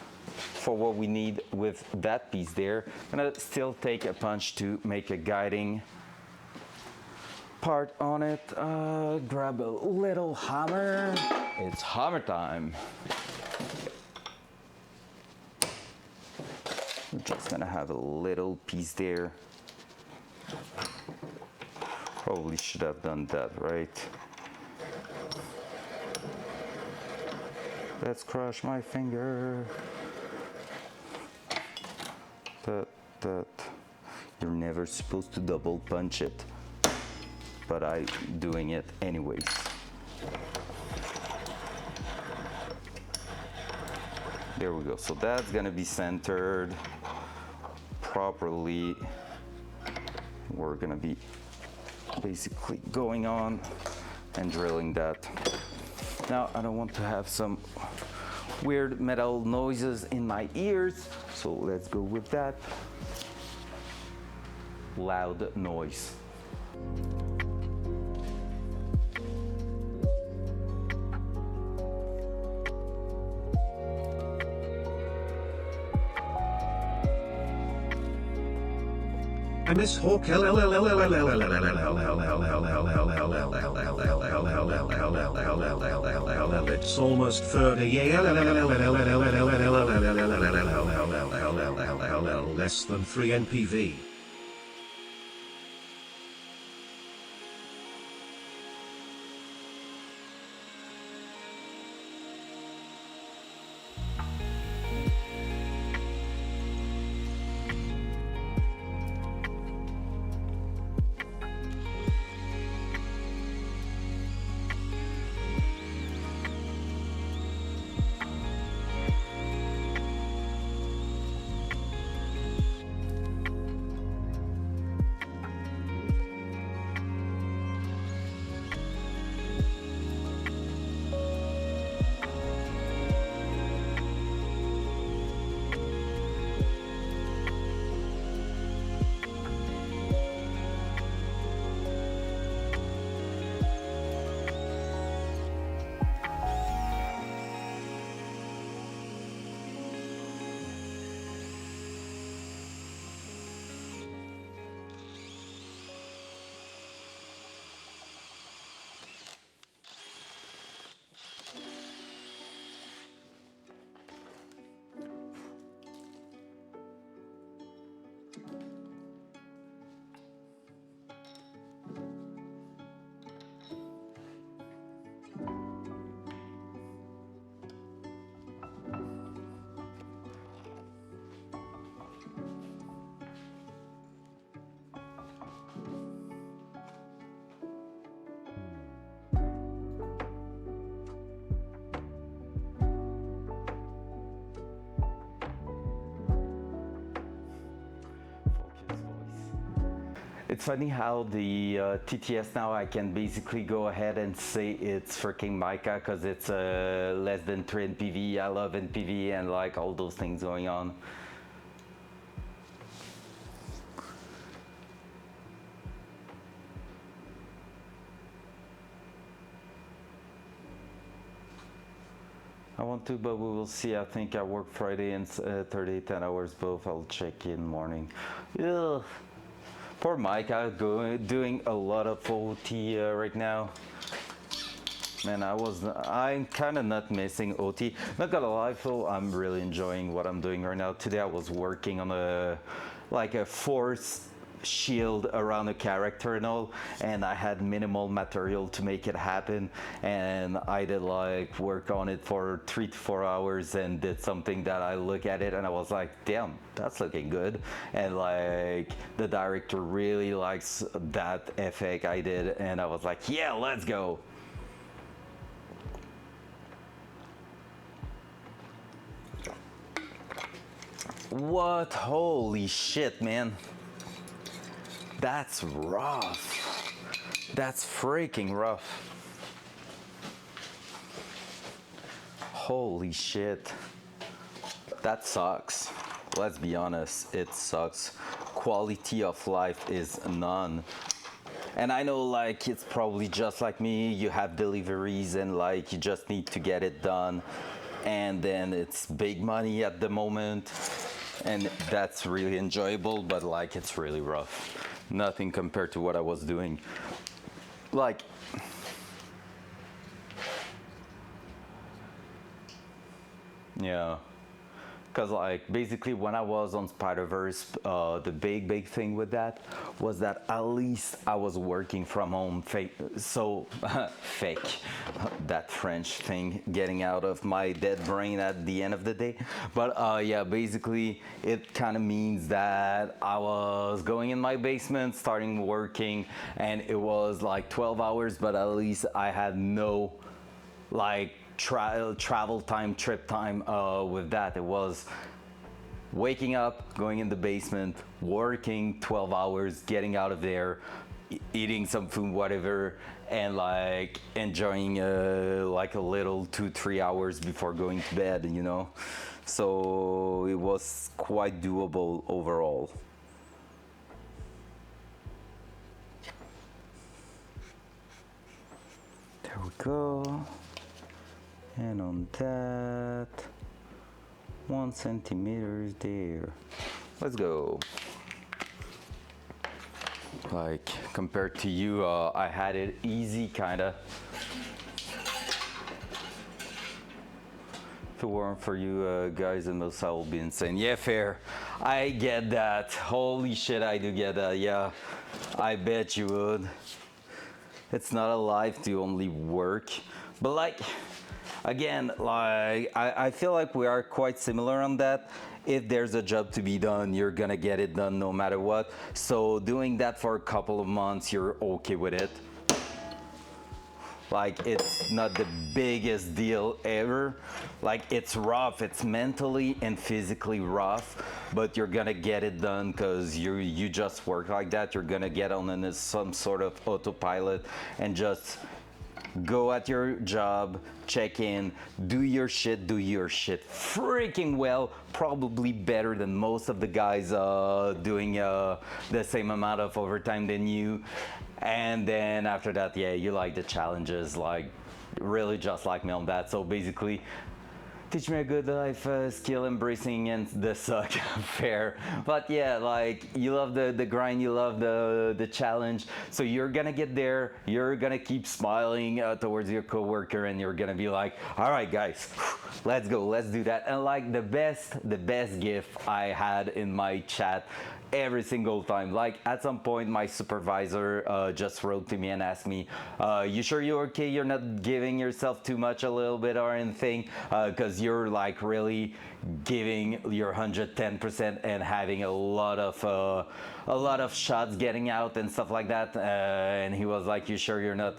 for what we need with that piece there. I'm gonna still take a punch to make a guiding part on it. Grab a little hammer. It's hammer time. We're just gonna have a little piece there. Probably should have done that, right? Let's crush my finger. That. You're never supposed to double punch it, but I'm doing it anyways. There we go. So that's gonna be centered properly. We're gonna be basically going on and drilling that. Now I don't want to have some weird metal noises in my ears, so let's go with that. Loud noise. And this hawk it's almost 30 less than 3 NPV. It's funny how the TTS now I can basically go ahead and say it's freaking mica because it's less than 3 NPV. I love NPV and like all those things going on. I want to, but we will see. I think I work Friday and Saturday, 10 hours both. I'll check in morning. Ugh. Poor Micah doing a lot of OT right now. Man, I'm kind of not missing OT. Not gonna lie, Phil, I'm really enjoying what I'm doing right now. Today I was working on a force shield around a character and all, and I had minimal material to make it happen, and I did like work on it for 3 to 4 hours and did something that I look at it and I was like, damn, that's looking good. And like the director really likes that effect I did, and I was like, yeah, let's go. What? Holy shit, man. That's rough. That's freaking rough. Holy shit. That sucks. Let's be honest, it sucks. Quality of life is none. And I know like it's probably just like me, you have deliveries and like you just need to get it done. And then it's big money at the moment. And that's really enjoyable, but like it's really rough. Nothing compared to what I was doing. Like, yeah. Because like basically when I was on Spider-Verse, the big thing with that was that at least I was working from home. Fake, that French thing getting out of my dead brain at the end of the day. But yeah, basically it kind of means that I was going in my basement, starting working, and it was like 12 hours, but at least I had no like travel time, trip time with that. It was waking up, going in the basement, working 12 hours, getting out of there, eating some food, whatever, and like enjoying like a little 2-3 hours before going to bed, you know. So it was quite doable overall. There we go. And on that, 1 centimeter there. Let's go. Like compared to you, I had it easy kinda. If it weren't for you guys in those, I will be insane. Yeah, fair. I get that. Holy shit, I do get that. Yeah, I bet you would. It's not a life to only work, but like, again, like I feel like we are quite similar on that. If there's a job to be done, you're gonna get it done no matter what. So doing that for a couple of months, you're okay with it. Like, it's not the biggest deal ever. Like, it's rough, it's mentally and physically rough, but you're gonna get it done because you just work like that. You're gonna get on in some sort of autopilot and just go at your job, check in, do your shit freaking well, probably better than most of the guys doing the same amount of overtime than you. And then after that, yeah, you like the challenges, like really just like me on that. So basically, teach me a good life skill, embracing and the suck. Fair. But yeah, like you love the grind, you love the challenge, so you're gonna get there, you're gonna keep smiling towards your coworker, and you're gonna be like, all right guys, let's go, let's do that. And like the best gift I had in my chat every single time, like at some point my supervisor just wrote to me and asked me, you sure you're okay, you're not giving yourself too much a little bit or anything, because you're like really giving your 110% and having a lot of shots getting out and stuff like that, and he was like, you sure you're not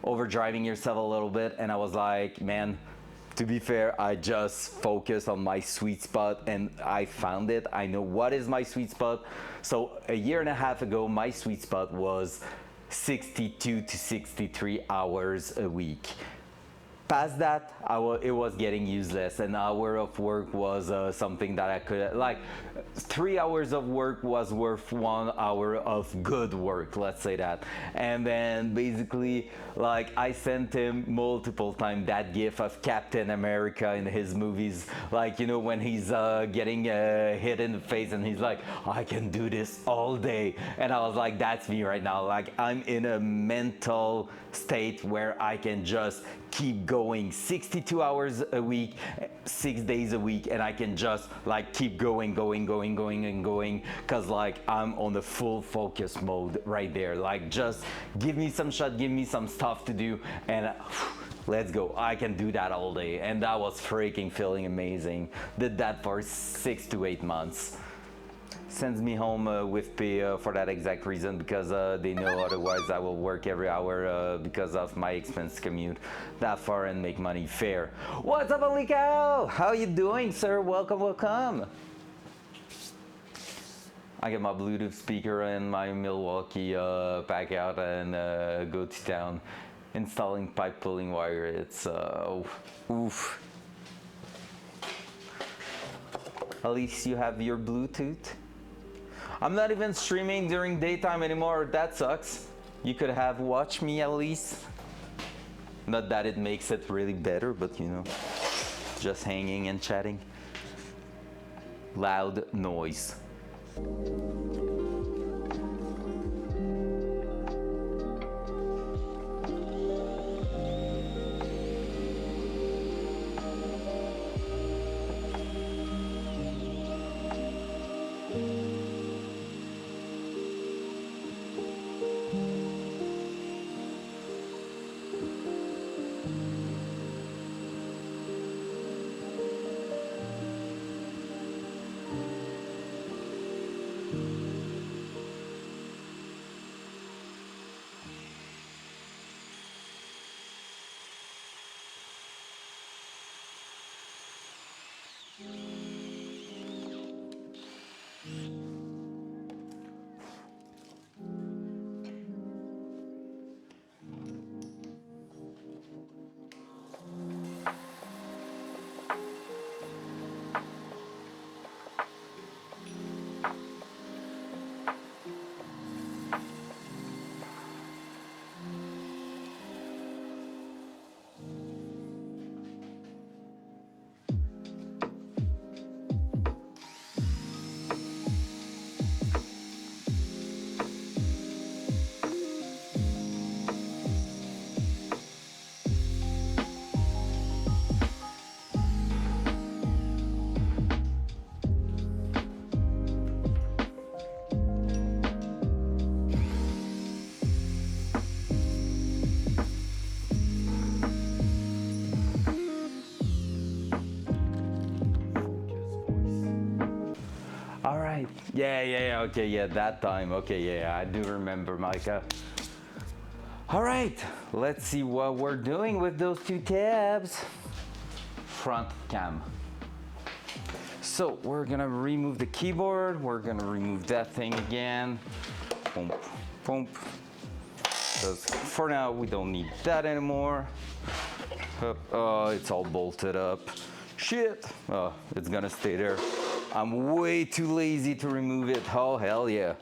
overdriving yourself a little bit? And I was like, man, to be fair, I just focused on my sweet spot and I found it. I know what is my sweet spot. So a year and a half ago, my sweet spot was 62 to 63 hours a week. Past that, it was getting useless. An hour of work was something that I could, like 3 hours of work was worth 1 hour of good work, let's say that. And then basically, like I sent him multiple times that gif of Captain America in his movies, like, you know, when he's getting hit in the face and he's like, I can do this all day. And I was like, that's me right now. Like, I'm in a mental state where I can just keep going 62 hours a week, 6 days a week, and I can just like keep going because like I'm on the full focus mode right there. Like, just give me some shot, give me some stuff to do, and let's go. I can do that all day. And that was freaking feeling amazing. Did that for 6 to 8 months. Sends me home with pay for that exact reason, because they know otherwise I will work every hour because of my expense commute that far and make money. Fair. What's up, Aliko? How you doing, sir? Welcome, welcome. I get my Bluetooth speaker and my Milwaukee pack out and go to town. Installing pipe pulling wire, it's oof. At least you have your Bluetooth. I'm not even streaming during daytime anymore. That sucks. You could have watched me at least. Not that it makes it really better, but you know, just hanging and chatting. Loud noise. All right. Yeah. Okay, yeah, that time. Okay, yeah, I do remember, Micah. All right, let's see what we're doing with those two tabs. Front cam. So we're gonna remove the keyboard. We're gonna remove that thing again. Boom, boom. Because for now, we don't need that anymore. Oh, it's all bolted up. Shit. Oh, it's gonna stay there. I'm way too lazy to remove it. Oh, hell yeah.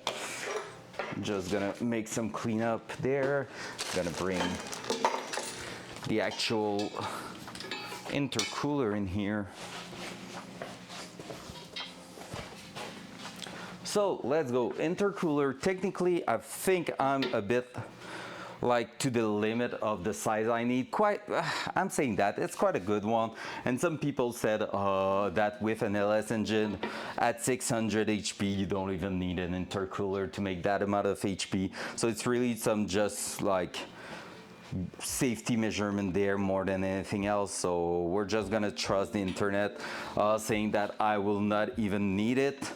Just gonna make some cleanup there. Gonna bring the actual intercooler in here. So let's go. Intercooler, technically I think I'm a bit like to the limit of the size I need. I'm saying that it's quite a good one, and some people said that with an LS engine at 600 HP you don't even need an intercooler to make that amount of HP. So it's really some just like safety measurement there more than anything else. So we're just gonna trust the internet saying that I will not even need it.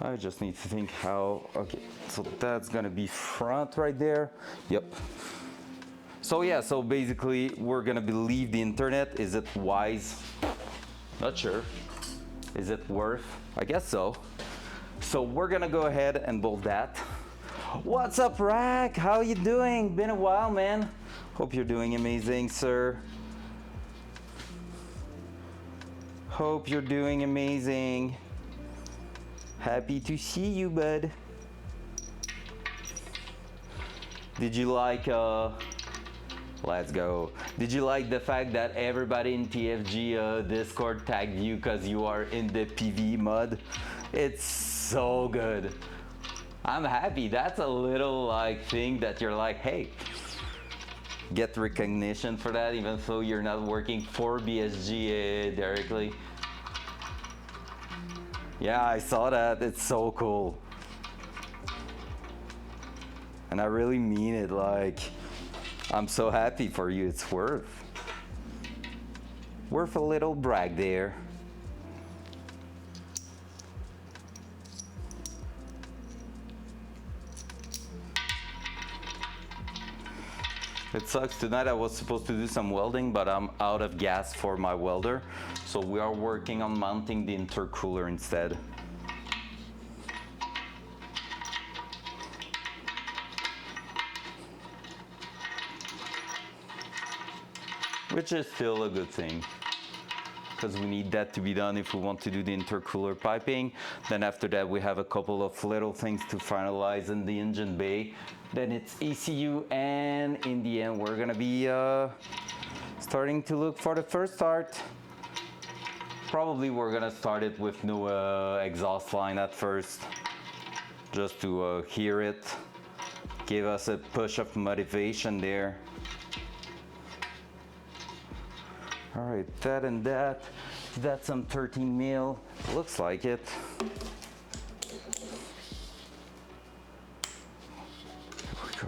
I just need to think how. Okay, so that's gonna be front right there. Yep. So yeah, so basically we're gonna believe the internet. Is it wise? Not sure. Is it worth? I guess so. So we're gonna go ahead and bolt that. What's up, Rack? How you doing? Been a while, man. Hope you're doing amazing, sir. Hope you're doing amazing. Happy to see you, bud. Did you like, let's go. Did you like the fact that everybody in TFG Discord tagged you because you are in the PV mod? It's so good. I'm happy. That's a little like thing that you're like, hey, get recognition for that, even though you're not working for BSG directly. Yeah, I saw that. It's so cool. And I really mean it. Like, I'm so happy for you. It's worth a little brag there. It sucks. Tonight I was supposed to do some welding, but I'm out of gas for my welder. So we are working on mounting the intercooler instead. Which is still a good thing, because we need that to be done if we want to do the intercooler piping. Then after that we have a couple of little things to finalize in the engine bay. Then it's ECU, and in the end we're gonna be starting to look for the first start. Probably we're gonna start it with no exhaust line at first, just to hear it, give us a push of motivation there. All right, that and that. That's some 13 mil. Looks like it. Here we go.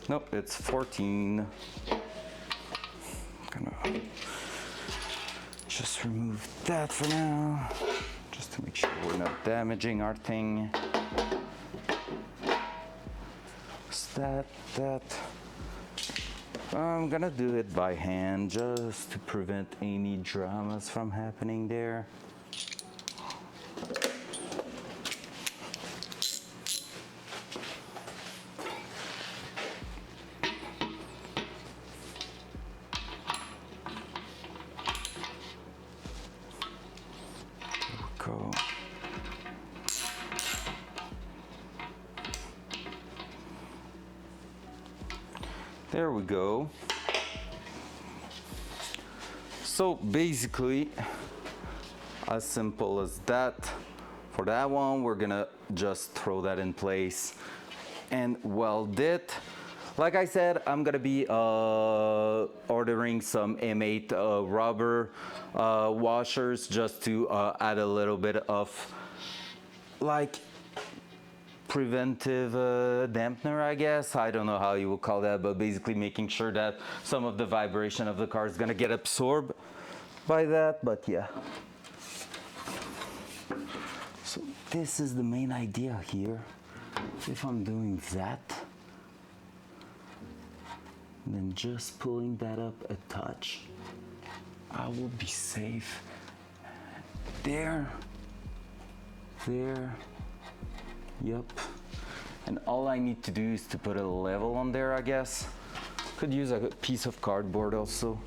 Nope, it's 14. I'm gonna just remove that for now, just to make sure we're not damaging our thing. What's that? I'm gonna do it by hand just to prevent any dramas from happening there. Go. There we go. So basically, as simple as that. For that one, we're gonna just throw that in place and weld it. Like I said, I'm gonna be ordering some M8 rubber washers just to add a little bit of like preventive dampener, I guess. I don't know how you would call that, but basically making sure that some of the vibration of the car is gonna get absorbed. by that, but yeah. So this is the main idea here. If I'm doing that, then just pulling that up a touch, I will be safe. There, yep. And all I need to do is to put a level on there, I guess. Could use a piece of cardboard also.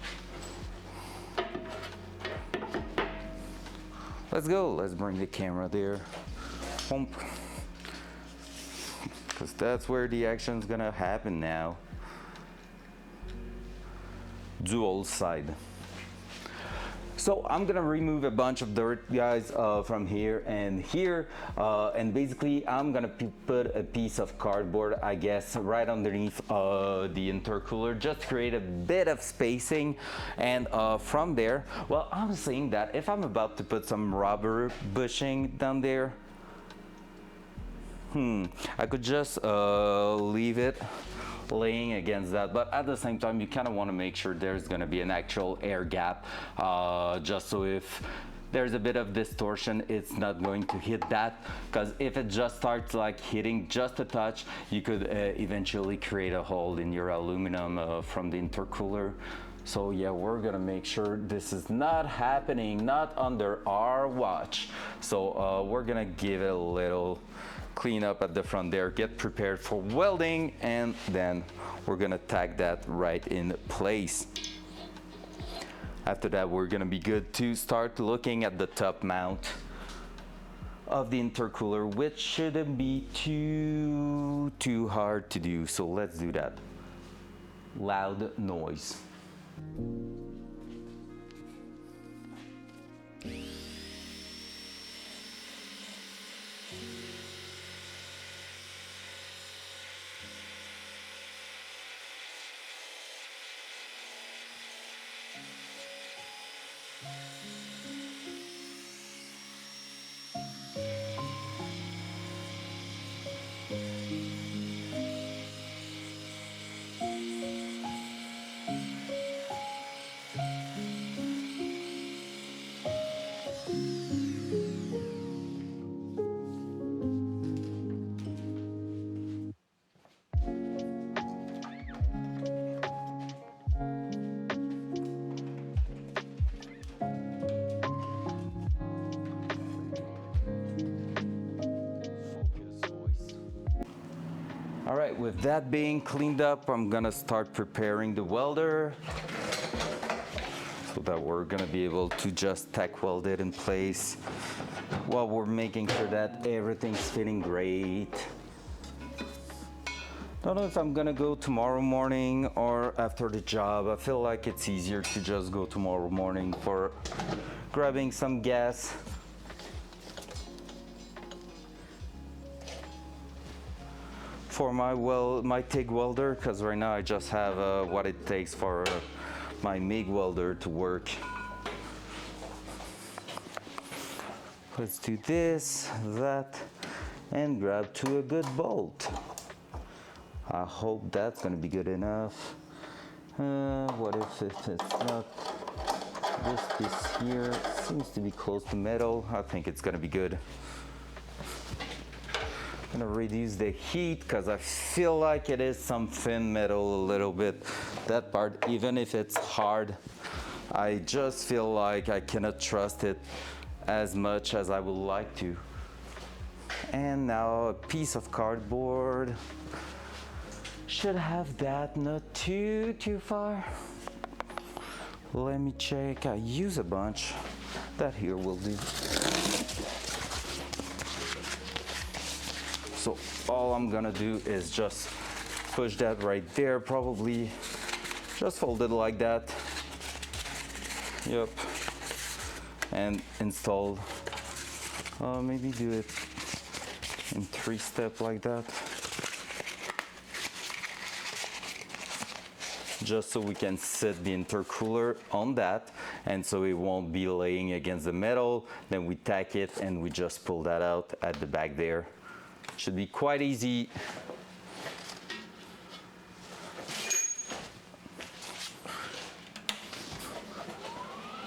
Let's go, let's bring the camera there. Because that's where the action's gonna happen now. Dual side. So I'm gonna remove a bunch of dirt, guys, from here and here, and basically I'm gonna put a piece of cardboard, I guess, right underneath the intercooler, just to create a bit of spacing. And from there, well, I'm saying that if I'm about to put some rubber bushing down there, I could just leave it laying against that, but at the same time you kind of want to make sure there's going to be an actual air gap, just so if there's a bit of distortion, it's not going to hit that, because if it just starts like hitting just a touch, you could eventually create a hole in your aluminum from the intercooler. So yeah, we're gonna make sure this is not happening, not under our watch. So we're gonna give it a little clean up at the front there, get prepared for welding, and then we're gonna tag that right in place. After that, we're gonna be good to start looking at the top mount of the intercooler, which shouldn't be too hard to do. So let's do that. Loud noise. All right, with that being cleaned up, I'm gonna start preparing the welder so that we're gonna be able to just tack weld it in place while we're making sure that everything's fitting great. Don't know if I'm gonna go tomorrow morning or after the job. I feel like it's easier to just go tomorrow morning for grabbing some gas. For my TIG welder, because right now I just have what it takes for my MIG welder to work. Let's do this, that, and grab to a good bolt. I hope that's gonna be good enough. What if it's not? This piece here seems to be close to metal. I think it's gonna be good. I'm gonna reduce the heat because I feel like it is some thin metal a little bit. That part, even if it's hard, I just feel like I cannot trust it as much as I would like to. And now a piece of cardboard. Should have that, not too far. Let me check. I use a bunch. That here will do. So all I'm gonna do is just push that right there, probably just fold it like that. Yep. And install. Maybe do it in 3 steps like that. Just so we can set the intercooler on that, and so it won't be laying against the metal. Then we tack it and we just pull that out at the back there. Should be quite easy.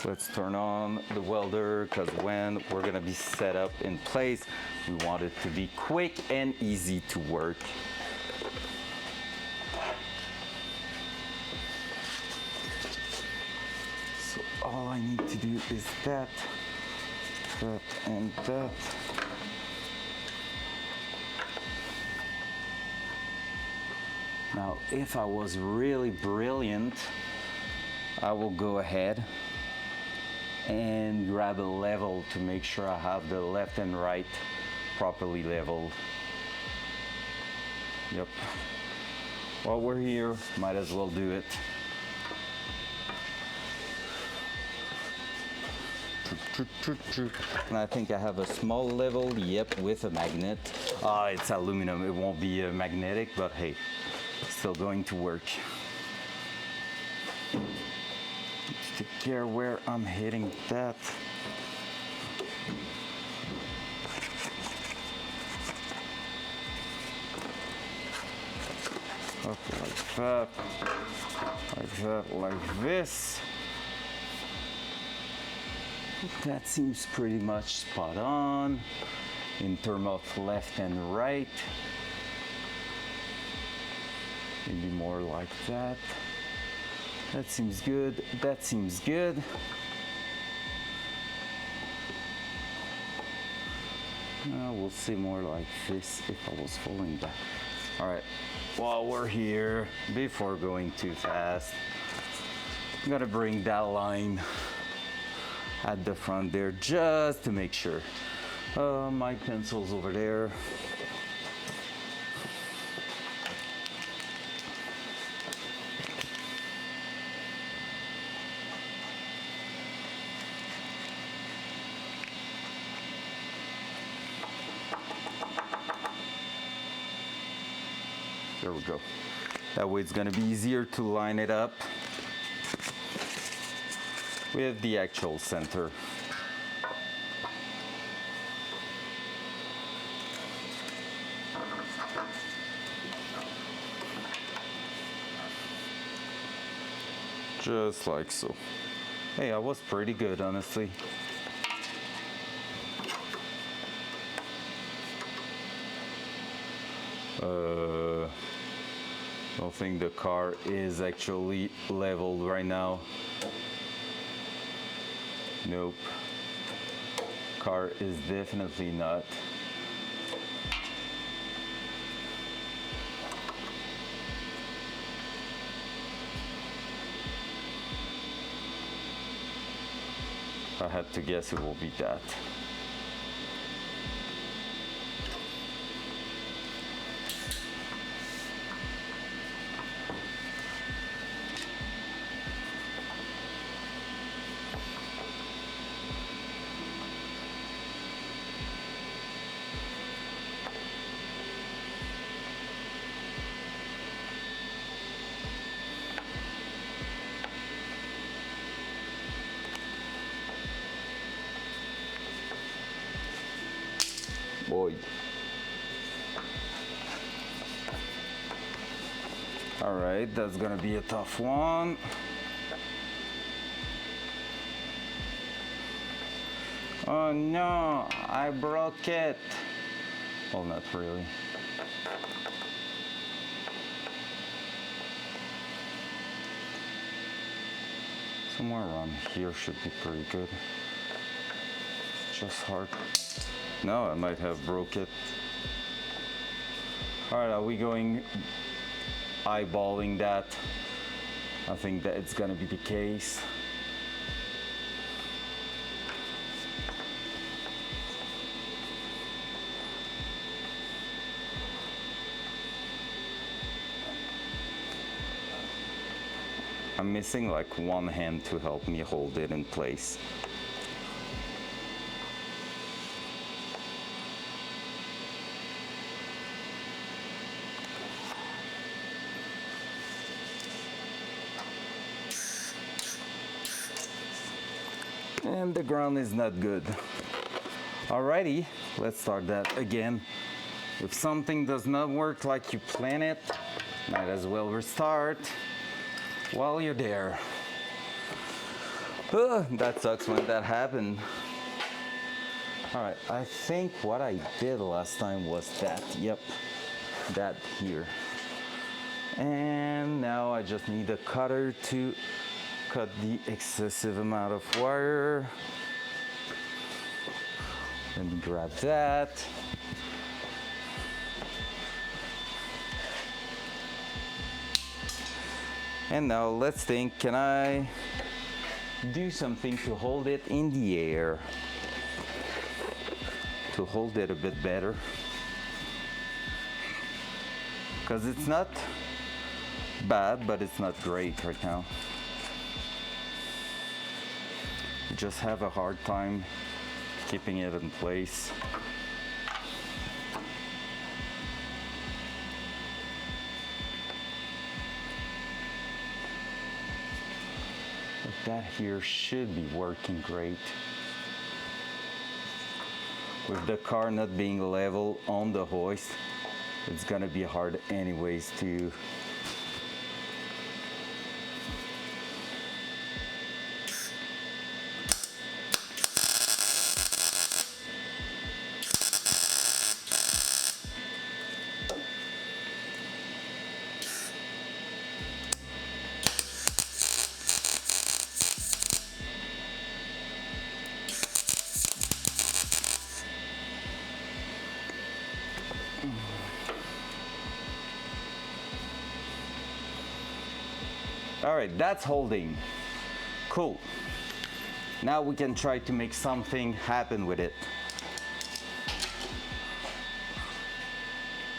Let's turn on the welder because when we're gonna be set up in place, we want it to be quick and easy to work. So all I need to do is that, and that. Now, if I was really brilliant, I will go ahead and grab a level to make sure I have the left and right properly leveled. Yep. While we're here, might as well do it. And I think I have a small level, yep, with a magnet. It's aluminum, it won't be magnetic, but hey, still going to work. Take care where I'm hitting that. Okay, like that, like that, like this. That seems pretty much spot on in terms of left and right. Maybe more like that. That seems good. That seems good. We'll see more like this if I was falling back. All right, while we're here, before going too fast, I'm gonna bring that line at the front there just to make sure. My pencil's over there. There we go. That way it's gonna be easier to line it up with the actual center. Just like so. Hey, I was pretty good, honestly. I don't think the car is actually leveled right now. Nope. Car is definitely not. I had to guess it will be that. Boy. All right, that's gonna be a tough one. Oh no, I broke it. Well, not really. Somewhere around here should be pretty good. Just hard. No, I might have broke it. All right, are we going eyeballing that? I think that it's gonna be the case. I'm missing like one hand to help me hold it in place. And the ground is not good. Alrighty, let's start that again. If something does not work like you plan it, might as well restart while you're there. That sucks when that happened. All right, I think what I did last time was that. Yep, that here. And now I just need a cutter to cut the excessive amount of wire. Let me grab that. And now let's think, can I do something to hold it in the air? To hold it a bit better. Because it's not bad, but it's not great right now. You just have a hard time keeping it in place. But that here should be working great. With the car not being level on the hoist, it's gonna be hard anyways to All right, that's holding. Cool. Now we can try to make something happen with it.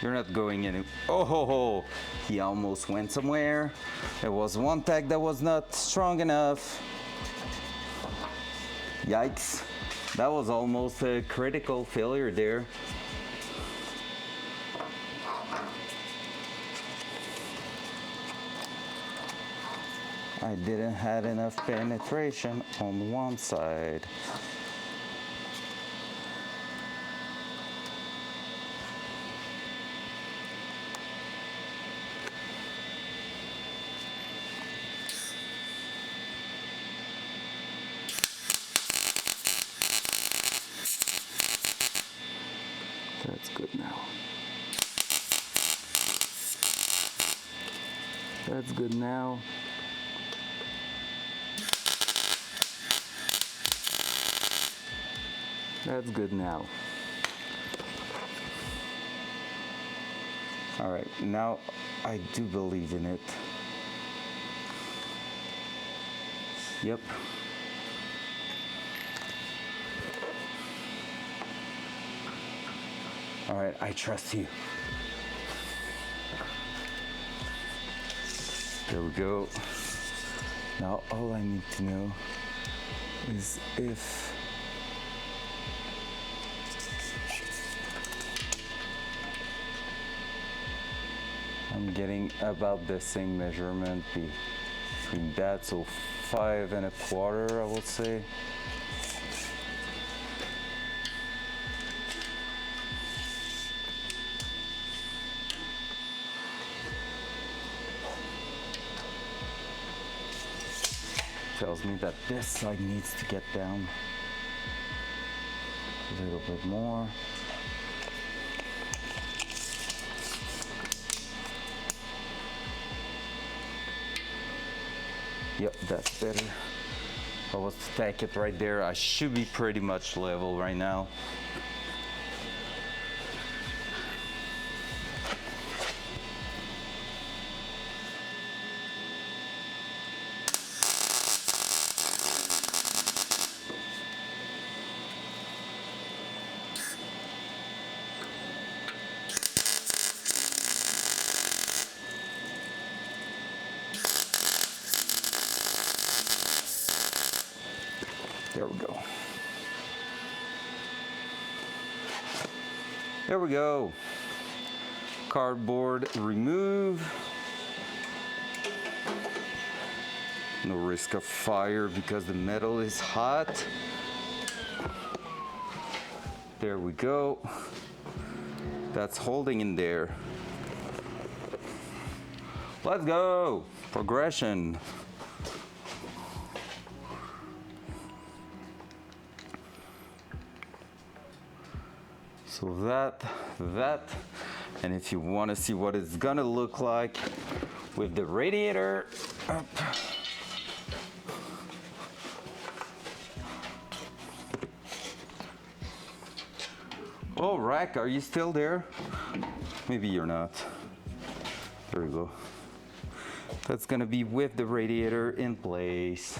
You're not going any. Oh ho ho! He almost went somewhere. There was one tag that was not strong enough. Yikes. That was almost a critical failure there. I didn't have enough penetration on one side. That's good now. That's good now. That's good now. All right, now I do believe in it. Yep. All right, I trust you. There we go. Now all I need to know is if I'm getting about the same measurement between that, so 5 1/4, I would say. Tells me that this side needs to get down a little bit more. Yep, that's better. If I was to tack it right there, I should be pretty much level right now. There we go. There we go. Cardboard remove. No risk of fire because the metal is hot. There we go. That's holding in there. Let's go. Progression. So that, and if you want to see what it's gonna look like with the radiator up. Oh, Rack, are you still there? Maybe you're not. There we go. That's gonna be with the radiator in place.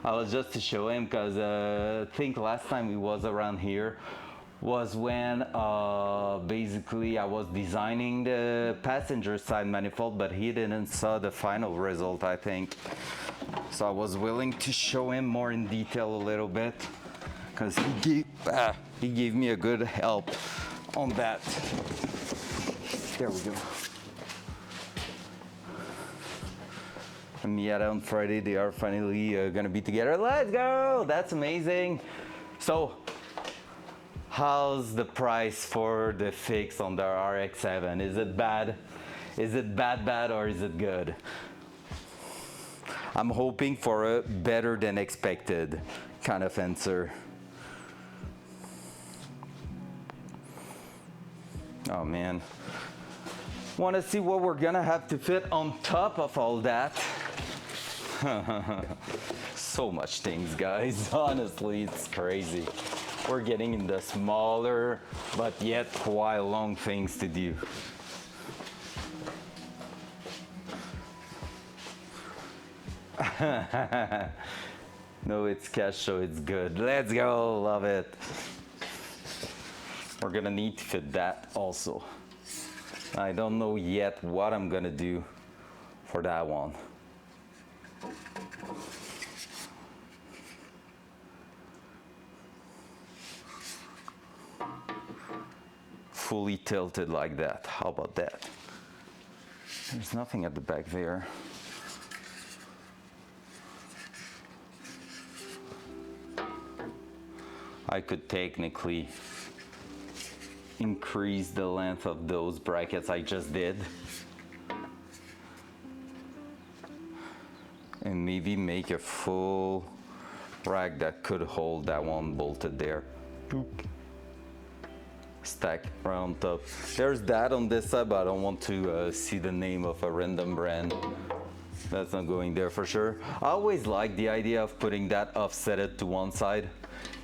I was just to show him because I think last time he was around here was when basically I was designing the passenger side manifold, but he didn't saw the final result, I think. So I was willing to show him more in detail a little bit because he gave me a good help on that. There we go. And Miata on Friday, they are finally gonna be together. Let's go! That's amazing. So, how's the price for the fix on the RX-7? Is it bad? Is it bad, or is it good? I'm hoping for a better than expected kind of answer. Oh man. Want to see what we're gonna have to fit on top of all that? So much things, guys. Honestly, it's crazy. We're getting in the smaller but yet quite long things to do. No, it's cash, so it's good. Let's go, love it. We're gonna need to fit that also. I don't know yet what I'm gonna do for that one. Fully tilted like that. How about that? There's nothing at the back there. I could technically increase the length of those brackets I just did and maybe make a full rack that could hold that one bolted there. Boop. Stack around top. There's that on this side, but I don't want to see the name of a random brand. That's not going there for sure. I always like the idea of putting that offsetted to one side.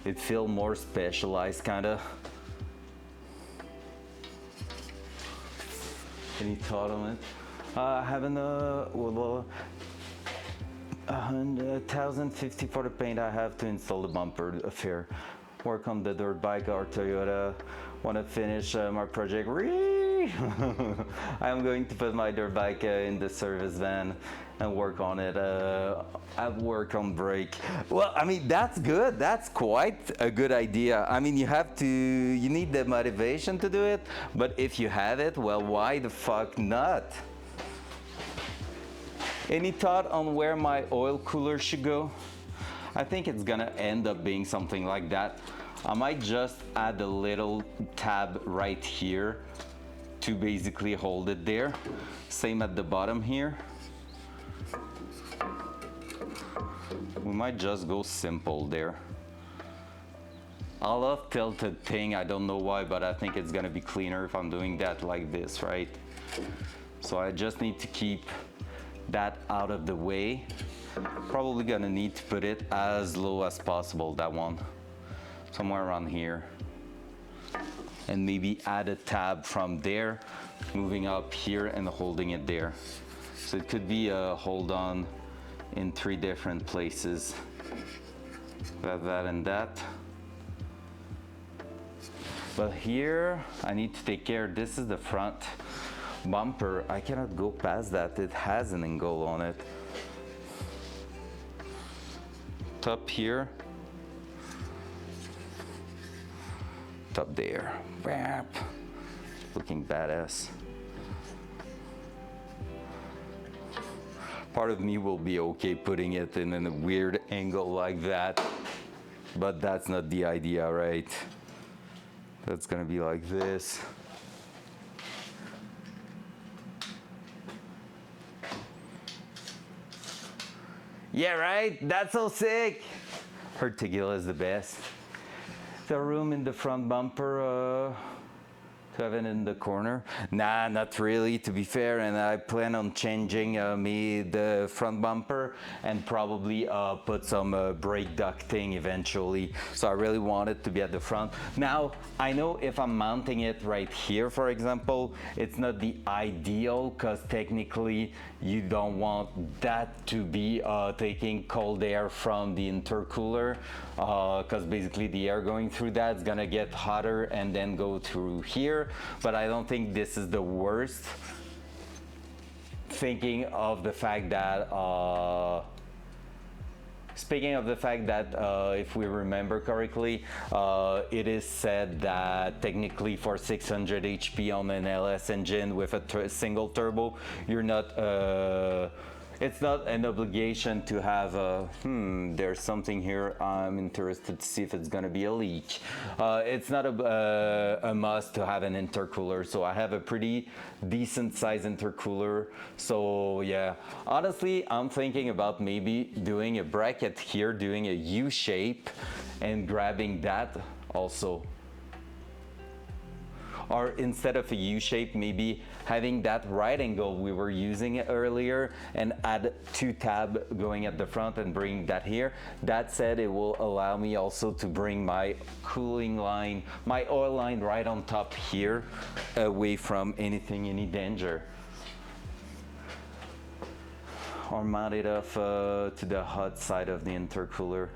It feels more specialized kinda. Any thought on it? Having a $1,050 for the paint. I have to install the bumper affair. Work on the dirt bike or Toyota. Want to finish my project. I'm going to put my dirt bike in the service van and work on it. I work on brake. Well, I mean, that's good. That's quite a good idea. I mean, you need the motivation to do it, but if you have it, well, why the fuck not? Any thought on where my oil cooler should go? I think it's gonna end up being something like that. I might just add a little tab right here to basically hold it there. Same at the bottom here. We might just go simple there. I love tilted thing, I don't know why, but I think it's gonna be cleaner if I'm doing that like this, right? So I just need to keep that out of the way. Probably gonna need to put it as low as possible, that one. Somewhere around here. And maybe add a tab from there, moving up here and holding it there. So it could be a hold on in 3 different places. That, and that. But here, I need to take care, this is the front bumper. I cannot go past that, it has an angle on it. Top here. Top there. Looking badass. Part of me will be okay putting it in a weird angle like that, but that's not the idea, right? That's gonna be like this. Yeah, right? That's so sick. Her tequila is the best. The room in the front bumper to have it in the corner? Nah, not really, to be fair, and I plan on changing the front bumper and probably put some brake ducting eventually. So I really want it to be at the front. Now, I know if I'm mounting it right here, for example, it's not the ideal because technically you don't want that to be taking cold air from the intercooler because basically the air going through that is gonna get hotter and then go through here. But I don't think this is the worst, thinking of the fact that speaking of the fact that if we remember correctly, it is said that technically for 600 HP on an LS engine with a single turbo, you're not it's not an obligation to have there's something here. I'm interested to see if it's gonna be a leak. It's not a must to have an intercooler, so I have a pretty decent size intercooler. So yeah, honestly, I'm thinking about maybe doing a bracket here, doing a U shape and grabbing that also. Or instead of a U shape, maybe having that right angle we were using earlier and add 2 tabs going at the front and bring that here. That said, it will allow me also to bring my cooling line, my oil line right on top here, away from any danger. Or mount it off to the hot side of the intercooler.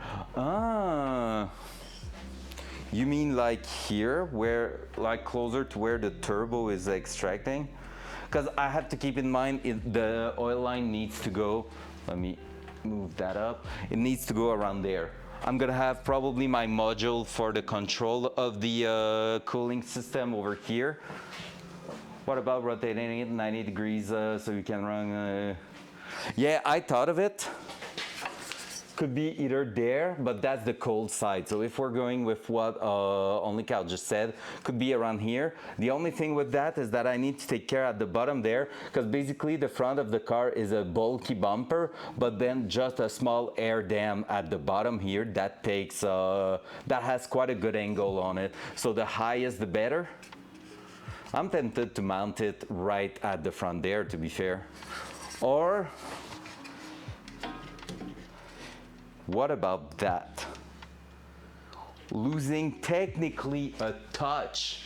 You mean like here, where, like closer to where the turbo is extracting? Because I have to keep in mind the oil line needs to go, let me move that up, it needs to go around there. I'm gonna have probably my module for the control of the cooling system over here. What about rotating it 90 degrees so you can run? Yeah, I thought of it. Could be either there, but that's the cold side. So if we're going with what Only Cow just said, could be around here. The only thing with that is that I need to take care at the bottom there, because basically the front of the car is a bulky bumper, but then just a small air dam at the bottom here that takes, that has quite a good angle on it. So the highest the better. I'm tempted to mount it right at the front there, to be fair. Or what about that? Losing technically a touch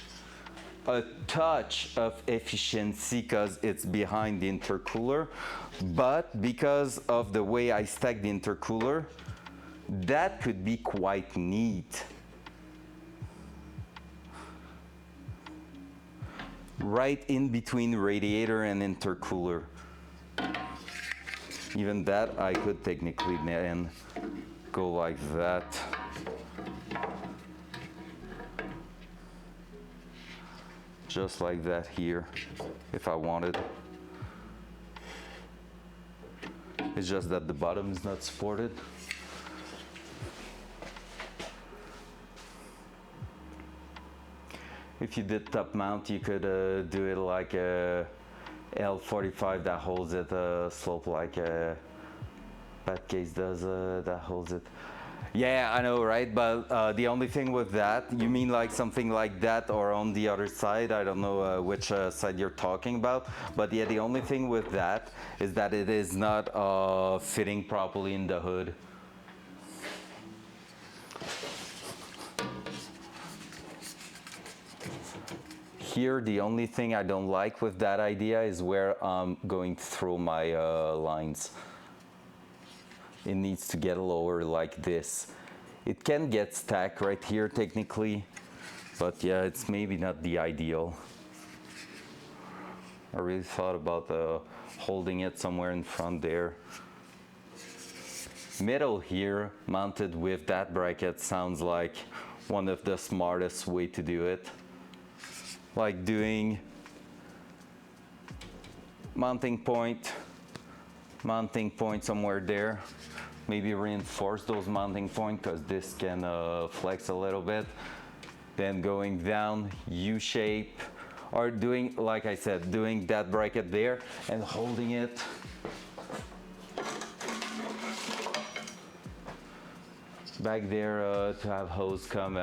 of efficiency because it's behind the intercooler, but because of the way I stack the intercooler, that could be quite neat. Right in between radiator and intercooler. Even that I could technically then go like that. Just like that here, if I wanted. It's just that the bottom is not supported. If you did top mount, you could do it like a L45 that holds it slope like that case does, that holds it. Yeah, I know, right? But the only thing with that, you mean like something like that or on the other side? I don't know which side you're talking about. But yeah, the only thing with that is that it is not fitting properly in the hood. Here, the only thing I don't like with that idea is where I'm going to throw my lines. It needs to get lower like this. It can get stacked right here technically, but yeah, it's maybe not the ideal. I really thought about holding it somewhere in front there. Middle here, mounted with that bracket, sounds like one of the smartest way to do it. Like doing mounting point somewhere there. Maybe reinforce those mounting points because this can flex a little bit. Then going down U shape, or doing, like I said, doing that bracket there and holding it. Back there to have hose come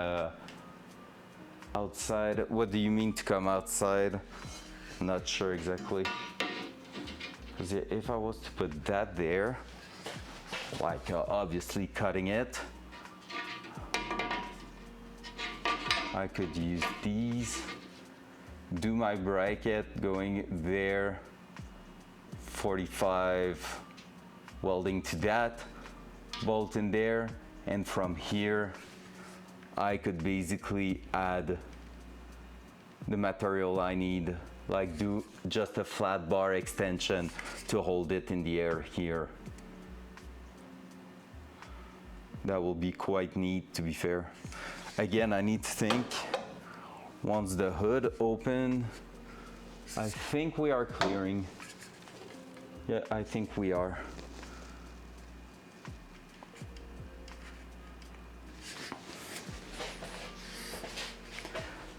outside. What do you mean to come outside? Not sure exactly. Because if I was to put that there, like obviously cutting it, I could use these, do my bracket going there, 45, welding to that, bolt in there, and from here I could basically add the material I need, like do just a flat bar extension to hold it in the air here. That will be quite neat, to be fair. Again, I need to think, once the hood open, I think we are clearing. Yeah, I think we are.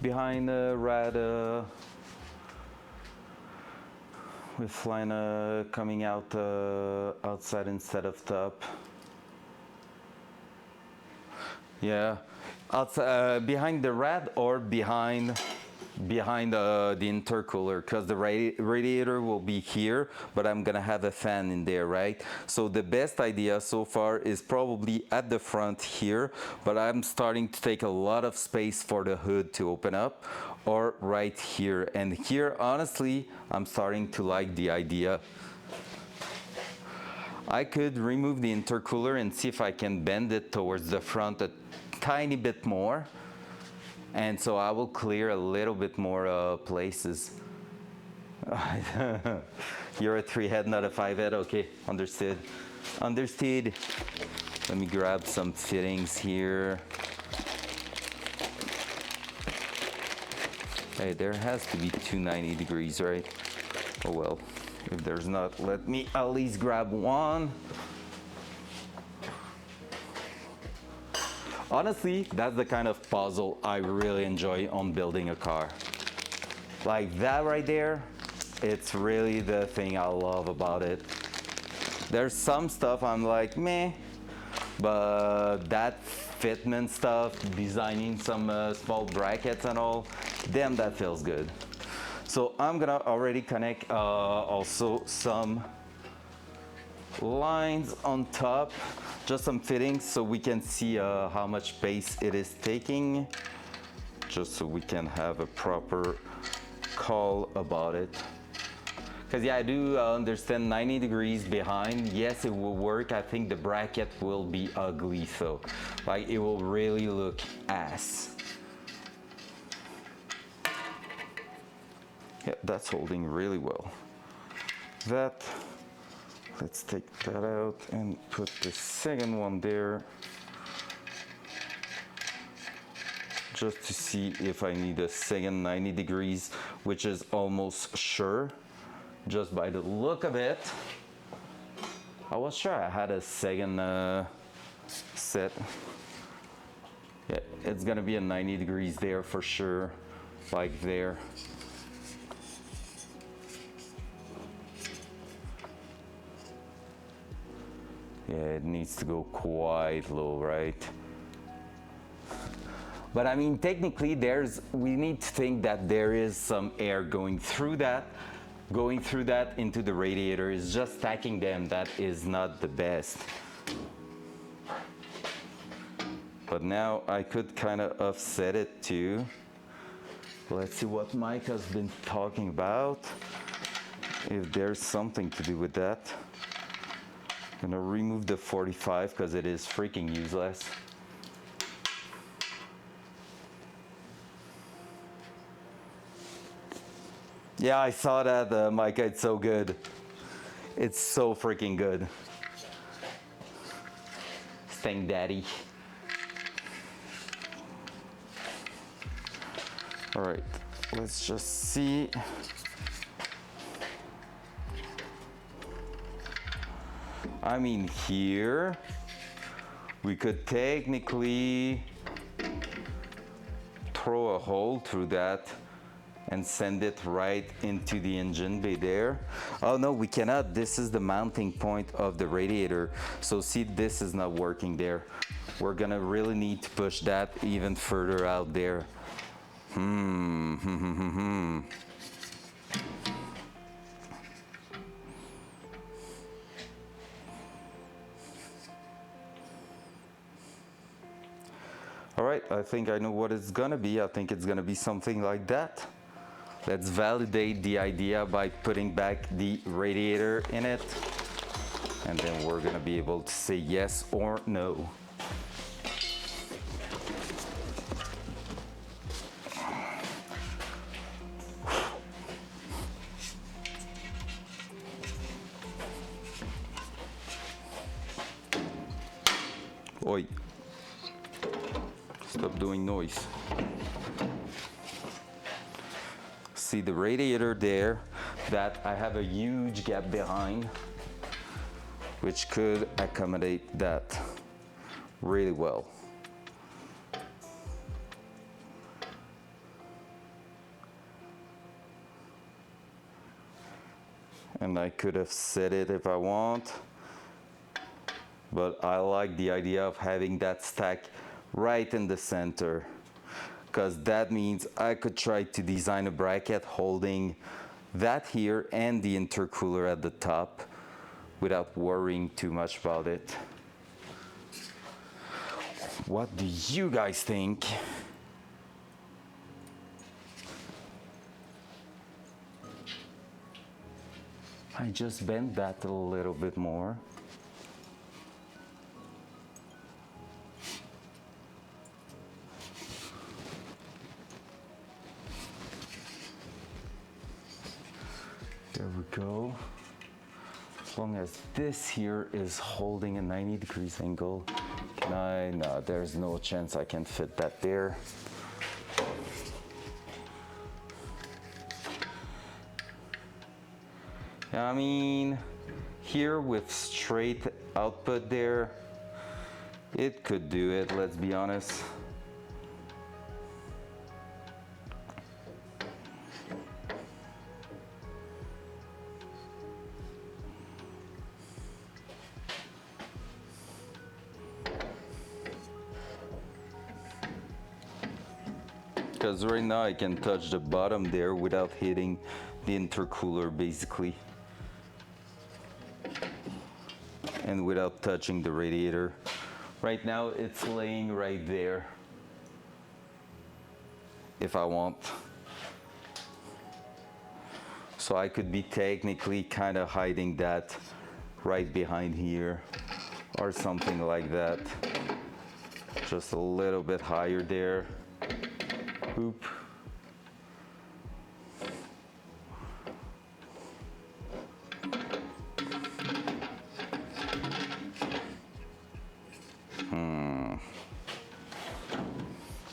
Behind the rad with line coming out outside instead of top. Yeah, outside, behind the rad or behind the intercooler, because the radiator will be here, but I'm gonna have a fan in there, right? So the best idea so far is probably at the front here, but I'm starting to take a lot of space for the hood to open up, or right here. And here, honestly, I'm starting to like the idea. I could remove the intercooler and see if I can bend it towards the front a tiny bit more. And so I will clear a little bit more places. You're a 3-head, not a 5-head. Okay, understood. Understood. Let me grab some fittings here. Hey, there has to be 290 degrees, right? Oh well, if there's not, let me at least grab one. Honestly, that's the kind of puzzle I really enjoy on building a car. Like that right there, it's really the thing I love about it. There's some stuff I'm like, meh, but that fitment stuff, designing some small brackets and all, damn, that feels good. So I'm gonna already connect also some lines on top, just some fittings so we can see how much space it is taking, just so we can have a proper call about it. Because yeah, I do understand 90 degrees behind, yes, it will work. I think the bracket will be ugly though, like it will really look ass. Yeah, that's holding really well. That, let's take that out and put the second one there, just to see if I need a second 90 degrees, which is almost sure, just by the look of it. I was sure I had a second set. Yeah, it's gonna be a 90 degrees there for sure, like there. Yeah, it needs to go quite low, right? But I mean, technically we need to think that there is some air going through that into the radiator. Is just stacking them that is not the best. But now I could kind of offset it too. Let's see what Mike has been talking about, if there's something to do with that. I'm gonna remove the 45 because it is freaking useless. Yeah, I saw that, Micah. It's so good. It's so freaking good. Thank Daddy. All right, let's just see. I mean, here we could technically throw a hole through that and send it right into the engine bay there. Oh no, we cannot. This is the mounting point of the radiator. So see, this is not working there. We're gonna really need to push that even further out there. All right, I think I know what it's gonna be. I think it's gonna be something like that. Let's validate the idea by putting back the radiator in it. And then we're gonna be able to say yes or no. Oi. Stop doing noise. See the radiator there, that I have a huge gap behind, which could accommodate that really well. And I could have set it if I want, but I like the idea of having that stack right in the center, because that means I could try to design a bracket holding that here and the intercooler at the top without worrying too much about it. What do you guys think? I just bent that a little bit more. There we go. As long as this here is holding a 90 degrees angle, no, there's no chance I can fit that there. I mean, here with straight output there, it could do it, let's be honest. Because right now I can touch the bottom there without hitting the intercooler basically. And without touching the radiator. Right now it's laying right there if I want. So I could be technically kind of hiding that right behind here or something like that. Just a little bit higher there. Oop.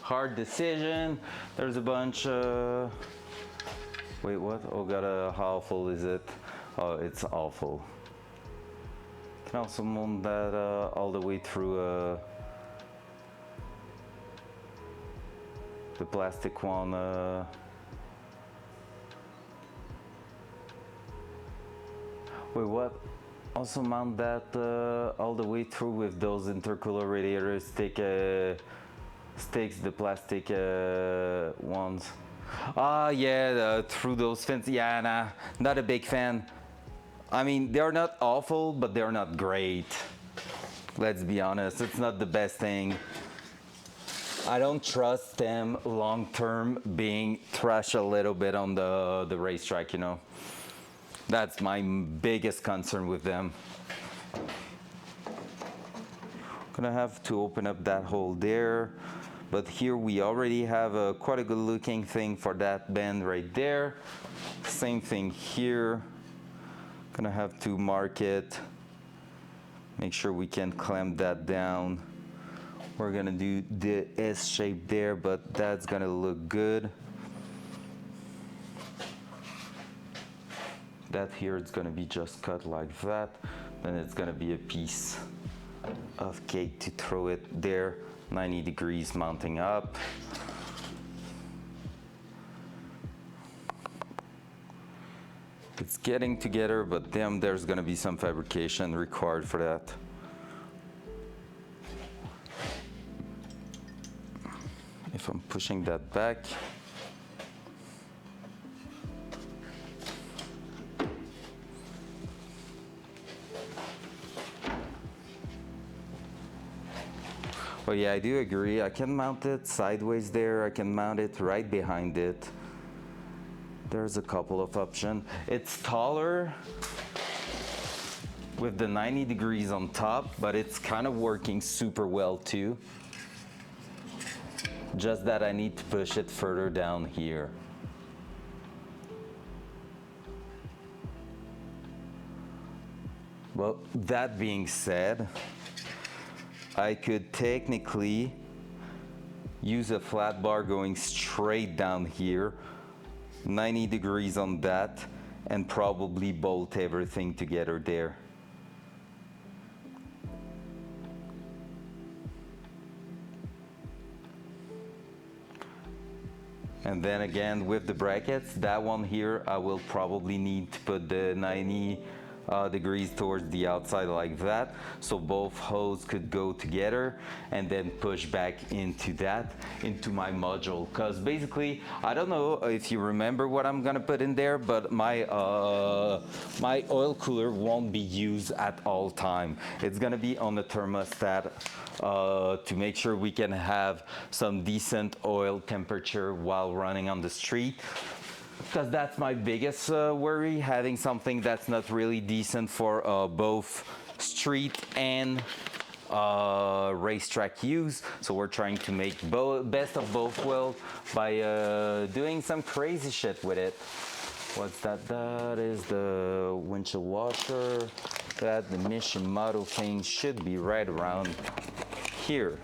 Hard decision. There's a bunch. Wait, what? Oh god, how full is it? Oh, it's awful. Can also mount that all the way through the plastic one. Wait, what? Also mount that all the way through with those intercooler radiators. Sticks the plastic ones. Ah, yeah, through those fins. Yeah, nah, not a big fan. I mean, they're not awful, but they're not great. Let's be honest, it's not the best thing. I don't trust them long term being trash a little bit on the racetrack, you know. That's my biggest concern with them. Gonna have to open up that hole there. But here we already have a quite a good looking thing for that bend right there. Same thing here. Gonna have to mark it. Make sure we can clamp that down. We're gonna do the S shape there, but that's gonna look good. That here it's gonna be just cut like that. Then it's gonna be a piece of cake to throw it there. 90 degrees mounting up. It's getting together, but damn, there's gonna be some fabrication required for that. If I'm pushing that back, Oh yeah, I do agree. I can mount it sideways there. I can mount it right behind it. There's a couple of options. It's taller with the 90 degrees on top, but it's kind of working super well too. Just that I need to push it further down here. Well, that being said, I could technically use a flat bar going straight down here, 90 degrees on that, and probably bolt everything together there. And then again with the brackets, that one here, I will probably need to put the 90 degrees towards the outside like that, so both hoses could go together, and then push back into my module. Because basically, I don't know if you remember what I'm gonna put in there, but my my oil cooler won't be used at all time. It's gonna be on the thermostat to make sure we can have some decent oil temperature while running on the street. Because that's my biggest worry, having something that's not really decent for both street and racetrack use. So we're trying to make best of both worlds by doing some crazy shit with it. What's that? That is the windshield washer. That the mission model thing should be right around here.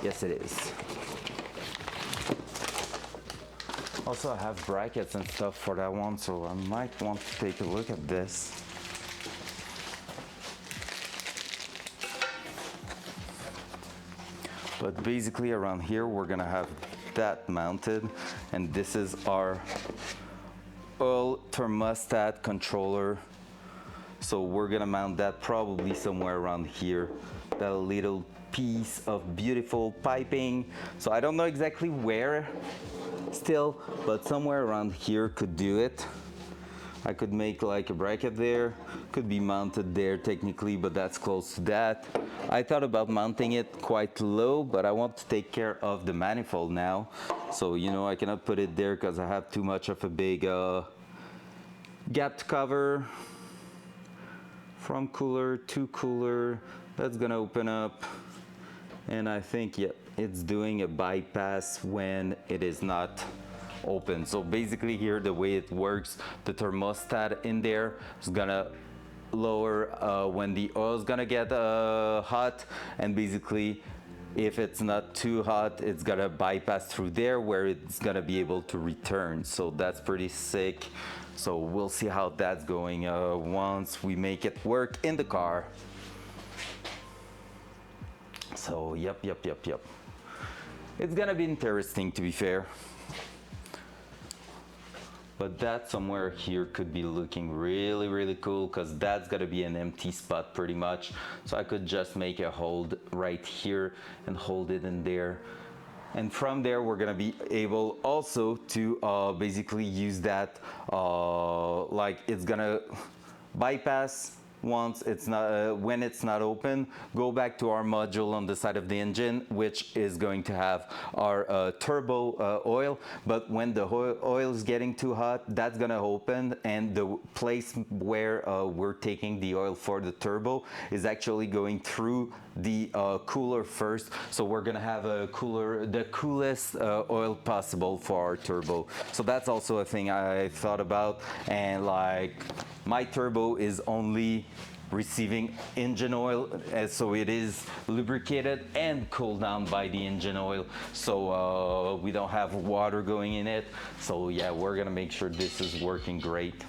Yes, it is. Also, I have brackets and stuff for that one, so I might want to take a look at this. But basically around here, we're gonna have that mounted, and this is our oil thermostat controller. So we're gonna mount that probably somewhere around here. That little piece of beautiful piping. So I don't know exactly where still, but somewhere around here could do it. I could make like a bracket there, could be mounted there technically, but that's close to that. I thought about mounting it quite low, but I want to take care of the manifold now. So, you know, I cannot put it there because I have too much of a big gap to cover. From cooler to cooler, that's gonna open up. And I think, yep, it's doing a bypass when it is not open. So basically here, the way it works, the thermostat in there is gonna lower when the oil is gonna get hot, and basically if it's not too hot, it's gonna bypass through there where it's gonna be able to return. So that's pretty sick. So we'll see how that's going once we make it work in the car. So yep. It's gonna be interesting, to be fair. But that somewhere here could be looking really cool, because that's gonna be an empty spot pretty much. So I could just make a hold right here and hold it in there. And from there, we're gonna be able also to basically use that, like it's gonna bypass once it's not, when it's not open, go back to our module on the side of the engine, which is going to have our turbo oil. But when the oil is getting too hot, that's gonna open, and the place where we're taking the oil for the turbo is actually going through the cooler first. So we're gonna have a cooler, the coolest oil possible for our turbo. So that's also a thing I thought about. And like, my turbo is only receiving engine oil, so it is lubricated and cooled down by the engine oil, so we don't have water going in it. So yeah, we're gonna make sure this is working great.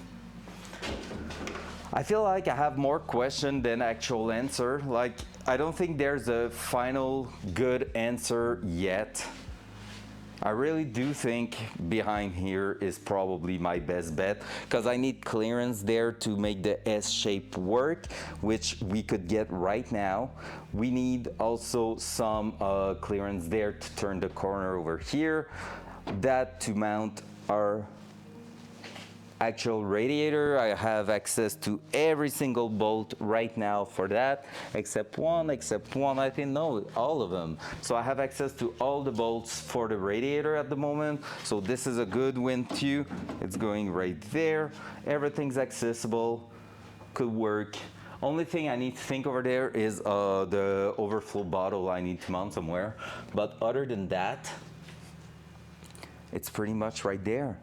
I feel like I have more question than actual answer. Like, I don't think there's a final good answer yet. I really do think behind here is probably my best bet, because I need clearance there to make the S shape work, which we could get right now. We need also some clearance there to turn the corner over here, that to mount our actual radiator. I have access to every single bolt right now for that, except one, I think, no, all of them. So I have access to all the bolts for the radiator at the moment. So this is a good win too. It's going right there. Everything's accessible, could work. Only thing I need to think over there is the overflow bottle I need to mount somewhere. But other than that, it's pretty much right there.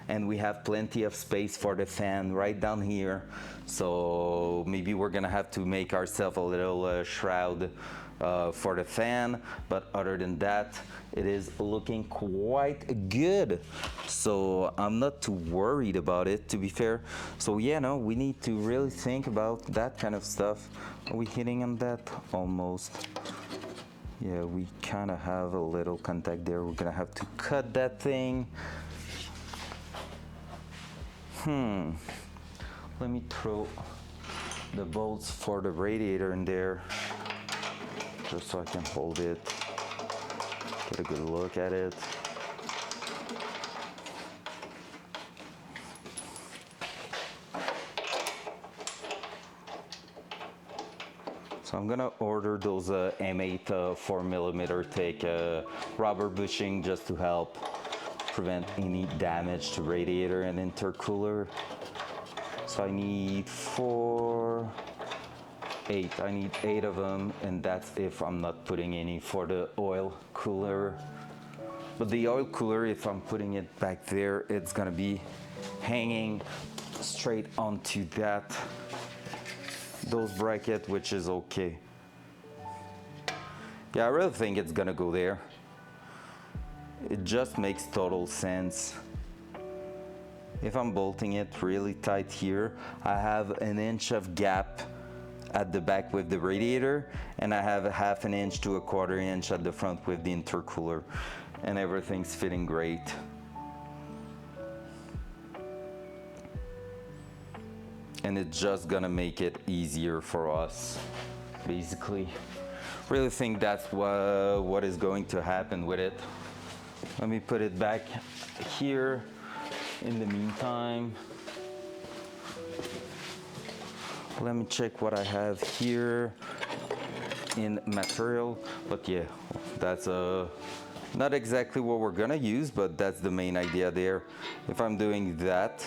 And we have plenty of space for the fan right down here. So maybe we're gonna have to make ourselves a little shroud for the fan. But other than that, it is looking quite good. So I'm not too worried about it, to be fair. So yeah, no, we need to really think about that kind of stuff. Are we hitting on that? Almost. Yeah, we kind of have a little contact there. We're gonna have to cut that thing. Let me throw the bolts for the radiator in there, just so I can hold it, get a good look at it. So I'm gonna order those M8 4mm thick rubber bushing just to help prevent any damage to radiator and intercooler. So I need 8. I need 8 of them, and that's if I'm not putting any for the oil cooler. But the oil cooler, if I'm putting it back there, it's gonna be hanging straight onto those brackets, which is okay. Yeah, I really think it's gonna go there. It just makes total sense. If I'm bolting it really tight here, I have an inch of gap at the back with the radiator, and I have a ½ inch to a ¼ inch at the front with the intercooler, and everything's fitting great. And it's just gonna make it easier for us, basically. Really think that's what is going to happen with it. Let me put it back here in the meantime. Let me check what I have here in material. But yeah, that's not exactly what we're gonna use, but that's the main idea there. If I'm doing that,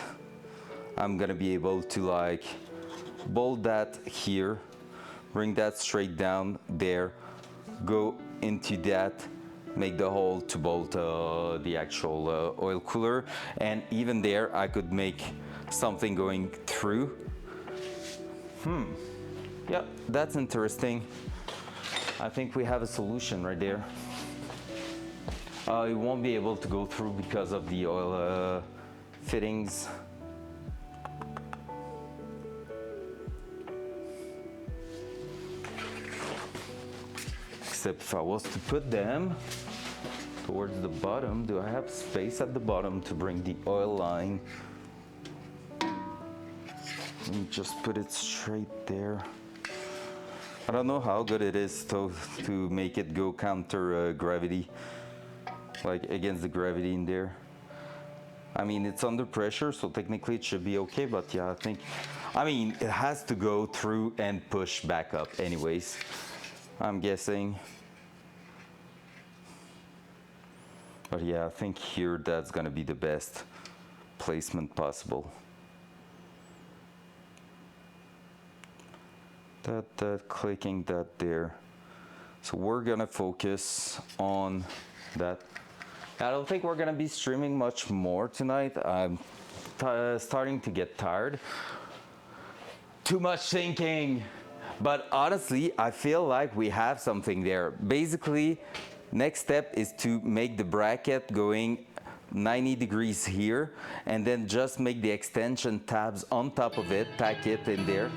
I'm gonna be able to like bolt that here, bring that straight down there, go into that, make the hole to bolt the actual oil cooler, and even there I could make something going through. Yeah, that's interesting. I think we have a solution right there. It won't be able to go through because of the oil fittings. Except if I was to put them towards the bottom, do I have space at the bottom to bring the oil line? Let me just put it straight there. I don't know how good it is to make it go counter gravity, like against the gravity in there. I mean, it's under pressure, so technically it should be okay, but yeah, I mean, it has to go through and push back up anyways, I'm guessing. But yeah, I think here that's gonna be the best placement possible. That clicking that there. So we're gonna focus on that. I don't think we're gonna be streaming much more tonight. I'm starting to get tired. Too much thinking. But honestly, I feel like we have something there. Basically, next step is to make the bracket going 90 degrees here, and then just make the extension tabs on top of it, tack it in there.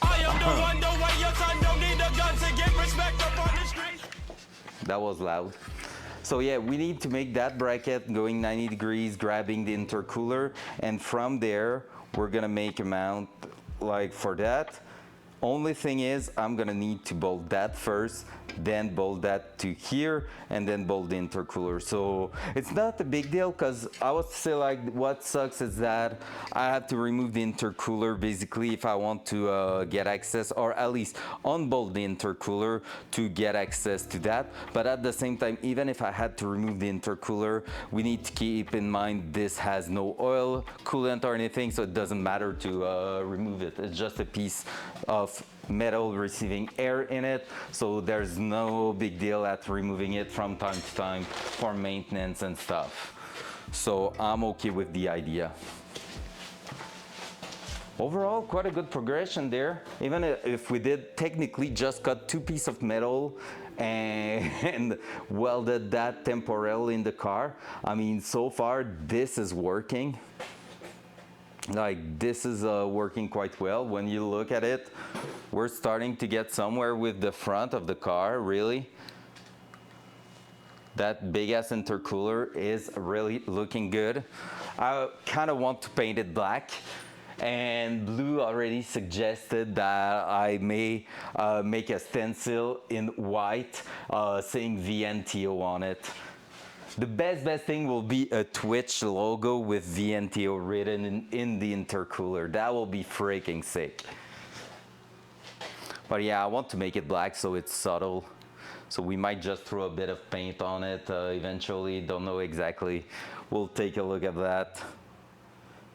I am the one, the way your son don't need a gun to get respect up on the street. That was loud. So yeah, we need to make that bracket going 90 degrees, grabbing the intercooler, and from there, we're gonna make a mount like for that. Only thing is, I'm gonna need to bolt that first, then bolt that to here, and then bolt the intercooler. So it's not a big deal, because I would say like what sucks is that I have to remove the intercooler basically if I want to get access, or at least unbolt the intercooler to get access to that. But at the same time, even if I had to remove the intercooler, we need to keep in mind this has no oil, coolant or anything, so it doesn't matter to remove it. It's just a piece of metal receiving air in it, so there's no big deal at removing it from time to time for maintenance and stuff. So I'm okay with the idea. Overall, quite a good progression there. Even if we did technically just cut 2 pieces of metal and welded that temporarily in the car, I mean, so far this is working. Like, this is working quite well. When you look at it, we're starting to get somewhere with the front of the car, really. That big ass intercooler is really looking good. I kind of want to paint it black, and Blue already suggested that I may make a stencil in white saying VNTO on it. The best thing will be a Twitch logo with VNTO written in the intercooler. That will be freaking sick. But yeah, I want to make it black so it's subtle. So we might just throw a bit of paint on it eventually. Don't know exactly. We'll take a look at that.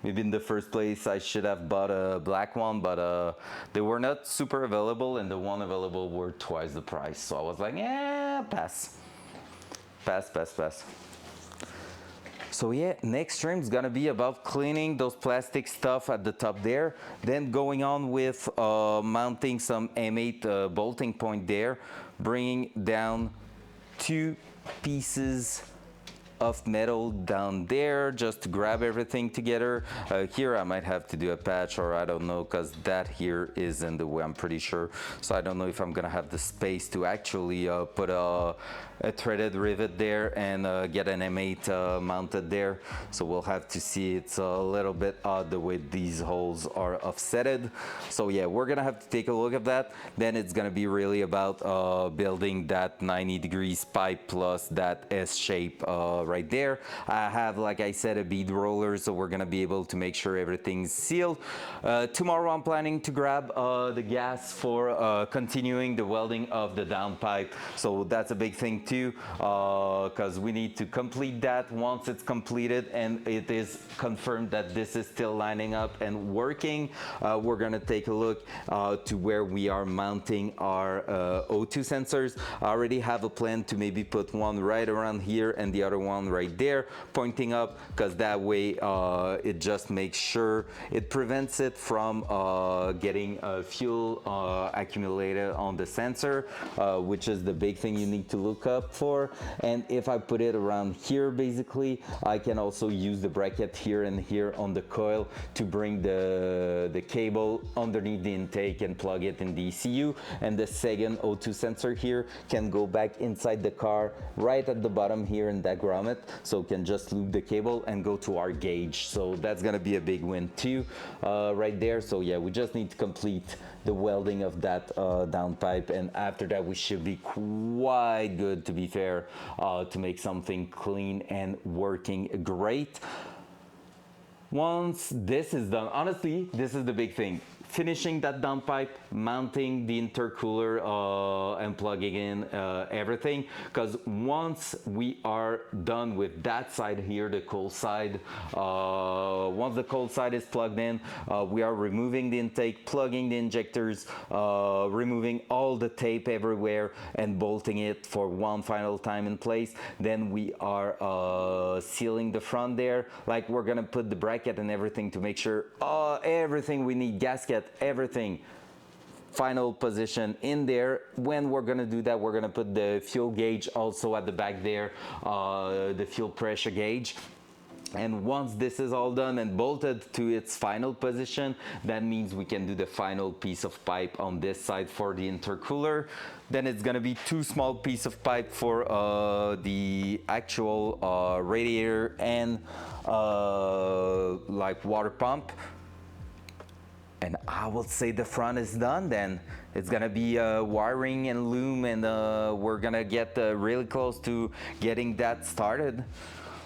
Maybe in the first place I should have bought a black one, but they were not super available, and the one available were twice the price. So I was like, yeah, pass. Pass. So yeah, next stream is gonna be about cleaning those plastic stuff at the top there, then going on with mounting some M8 bolting point there, bringing down 2 pieces of metal down there just to grab everything together. Here I might have to do a patch, or I don't know, because that here is in the way, I'm pretty sure. So I don't know if I'm gonna have the space to actually put a threaded rivet there and get an M8 mounted there. So we'll have to see. It's a little bit odd the way these holes are offsetted. So yeah, we're gonna have to take a look at that. Then it's gonna be really about building that 90 degrees pipe plus that S shape right there. I have, like I said, a bead roller, so we're gonna be able to make sure everything's sealed. Tomorrow I'm planning to grab the gas for continuing the welding of the downpipe. So that's a big thing too, because we need to complete that. Once it's completed and it is confirmed that this is still lining up and working, we're gonna take a look to where we are mounting our O2 sensors. I already have a plan to maybe put one right around here and the other one right there pointing up, because that way it just makes sure it prevents it from getting fuel accumulated on the sensor, which is the big thing you need to look up for. And if I put it around here, basically I can also use the bracket here and here on the coil to bring the cable underneath the intake and plug it in the ECU, and the second O2 sensor here can go back inside the car right at the bottom here in that grommet, so can just loop the cable and go to our gauge. So that's gonna be a big win too right there. So yeah, we just need to complete the welding of that downpipe, and after that we should be quite good, to be fair, to make something clean and working great. Once this is done, honestly, this is the big thing. Finishing that downpipe, mounting the intercooler and plugging in everything, because once we are done with that side here, the cold side, once the cold side is plugged in, we are removing the intake, plugging the injectors, removing all the tape everywhere and bolting it for one final time in place. Then we are sealing the front there, like we're gonna put the bracket and everything to make sure everything we need, gasket, everything, final position in there. When we're gonna do that, we're gonna put the fuel gauge also at the back there, the fuel pressure gauge. And once this is all done and bolted to its final position, that means we can do the final piece of pipe on this side for the intercooler. Then it's gonna be 2 small pieces of pipe for the actual radiator and like water pump. And I would say the front is done then. It's gonna be wiring and loom, and we're gonna get really close to getting that started.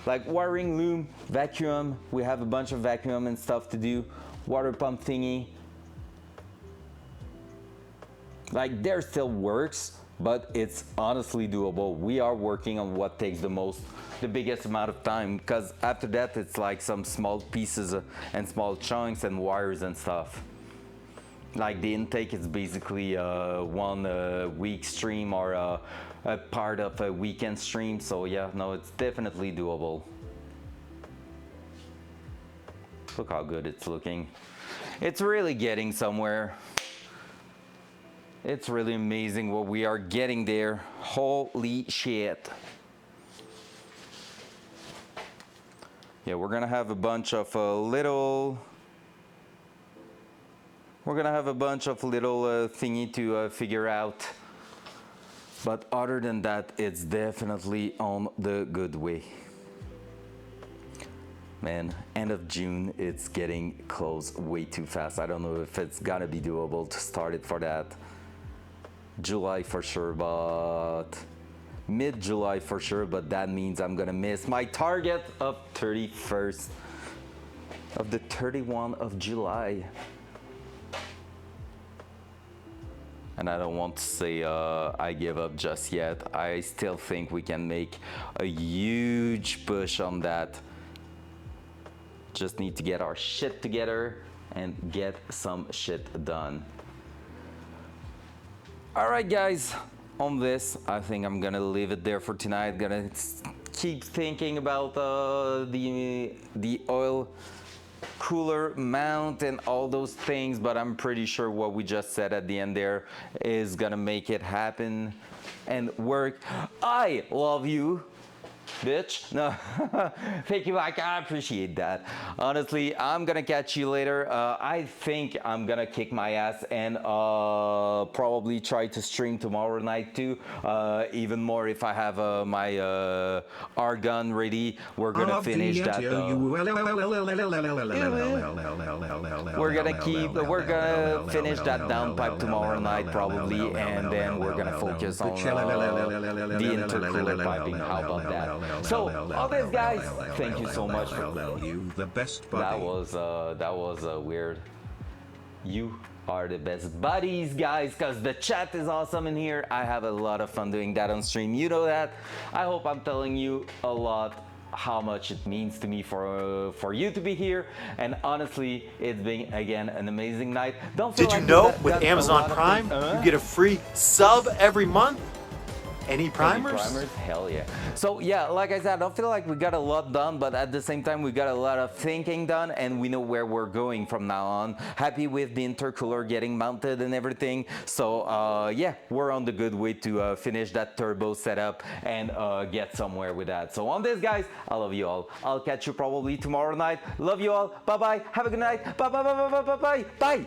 Like wiring, loom, vacuum. We have a bunch of vacuum and stuff to do. Water pump thingy. Like there still works, but it's honestly doable. We are working on what takes the biggest amount of time, because after that it's like some small pieces and small chunks and wires and stuff. Like the intake is basically 1 week stream or a part of a weekend stream. So yeah, no, it's definitely doable. Look how good it's looking. It's really getting somewhere. It's really amazing what we are getting there. Holy shit. Yeah, we're gonna have a bunch of little thingy to figure out. But other than that, it's definitely on the good way. Man, end of June, it's getting close way too fast. I don't know if it's gonna be doable to start it for that. July for sure, but mid-July for sure, but that means I'm gonna miss my target of 31st of the 31 of July. And I don't want to say I give up just yet. I still think we can make a huge push on that. Just need to get our shit together and get some shit done. All right, guys, on this, I think I'm gonna leave it there for tonight. Gonna keep thinking about the oil cooler mount and all those things, but I'm pretty sure what we just said at the end there is gonna make it happen and work. I love you, bitch. No, thank you, Mike. I appreciate that. Honestly, I'm gonna catch you later. I think I'm gonna kick my ass and probably try to stream tomorrow night too. Even more if I have my argon ready. We're gonna finish that. We're gonna finish that downpipe tomorrow night probably, and then we're gonna focus on the intercooler piping. How about that? So, all this, guys, thank you so much for the best that was weird. You are the best buddies, guys, because the chat is awesome in here. I have a lot of fun doing that on stream. You know that. I hope I'm telling you a lot how much it means to me for you to be here, and honestly, it's been again an amazing night. Don't feel Did you like know that with Amazon Prime you get a free sub every month? Any primers? Hell yeah. So yeah, like I said, I don't feel like we got a lot done, but at the same time, we got a lot of thinking done, and we know where we're going from now on. Happy with the intercooler getting mounted and everything. So yeah, we're on the good way to finish that turbo setup and get somewhere with that. So on this, guys, I love you all. I'll catch you probably tomorrow night. Love you all. Bye-bye. Have a good night. Bye-bye. Bye-bye. Bye-bye. Bye.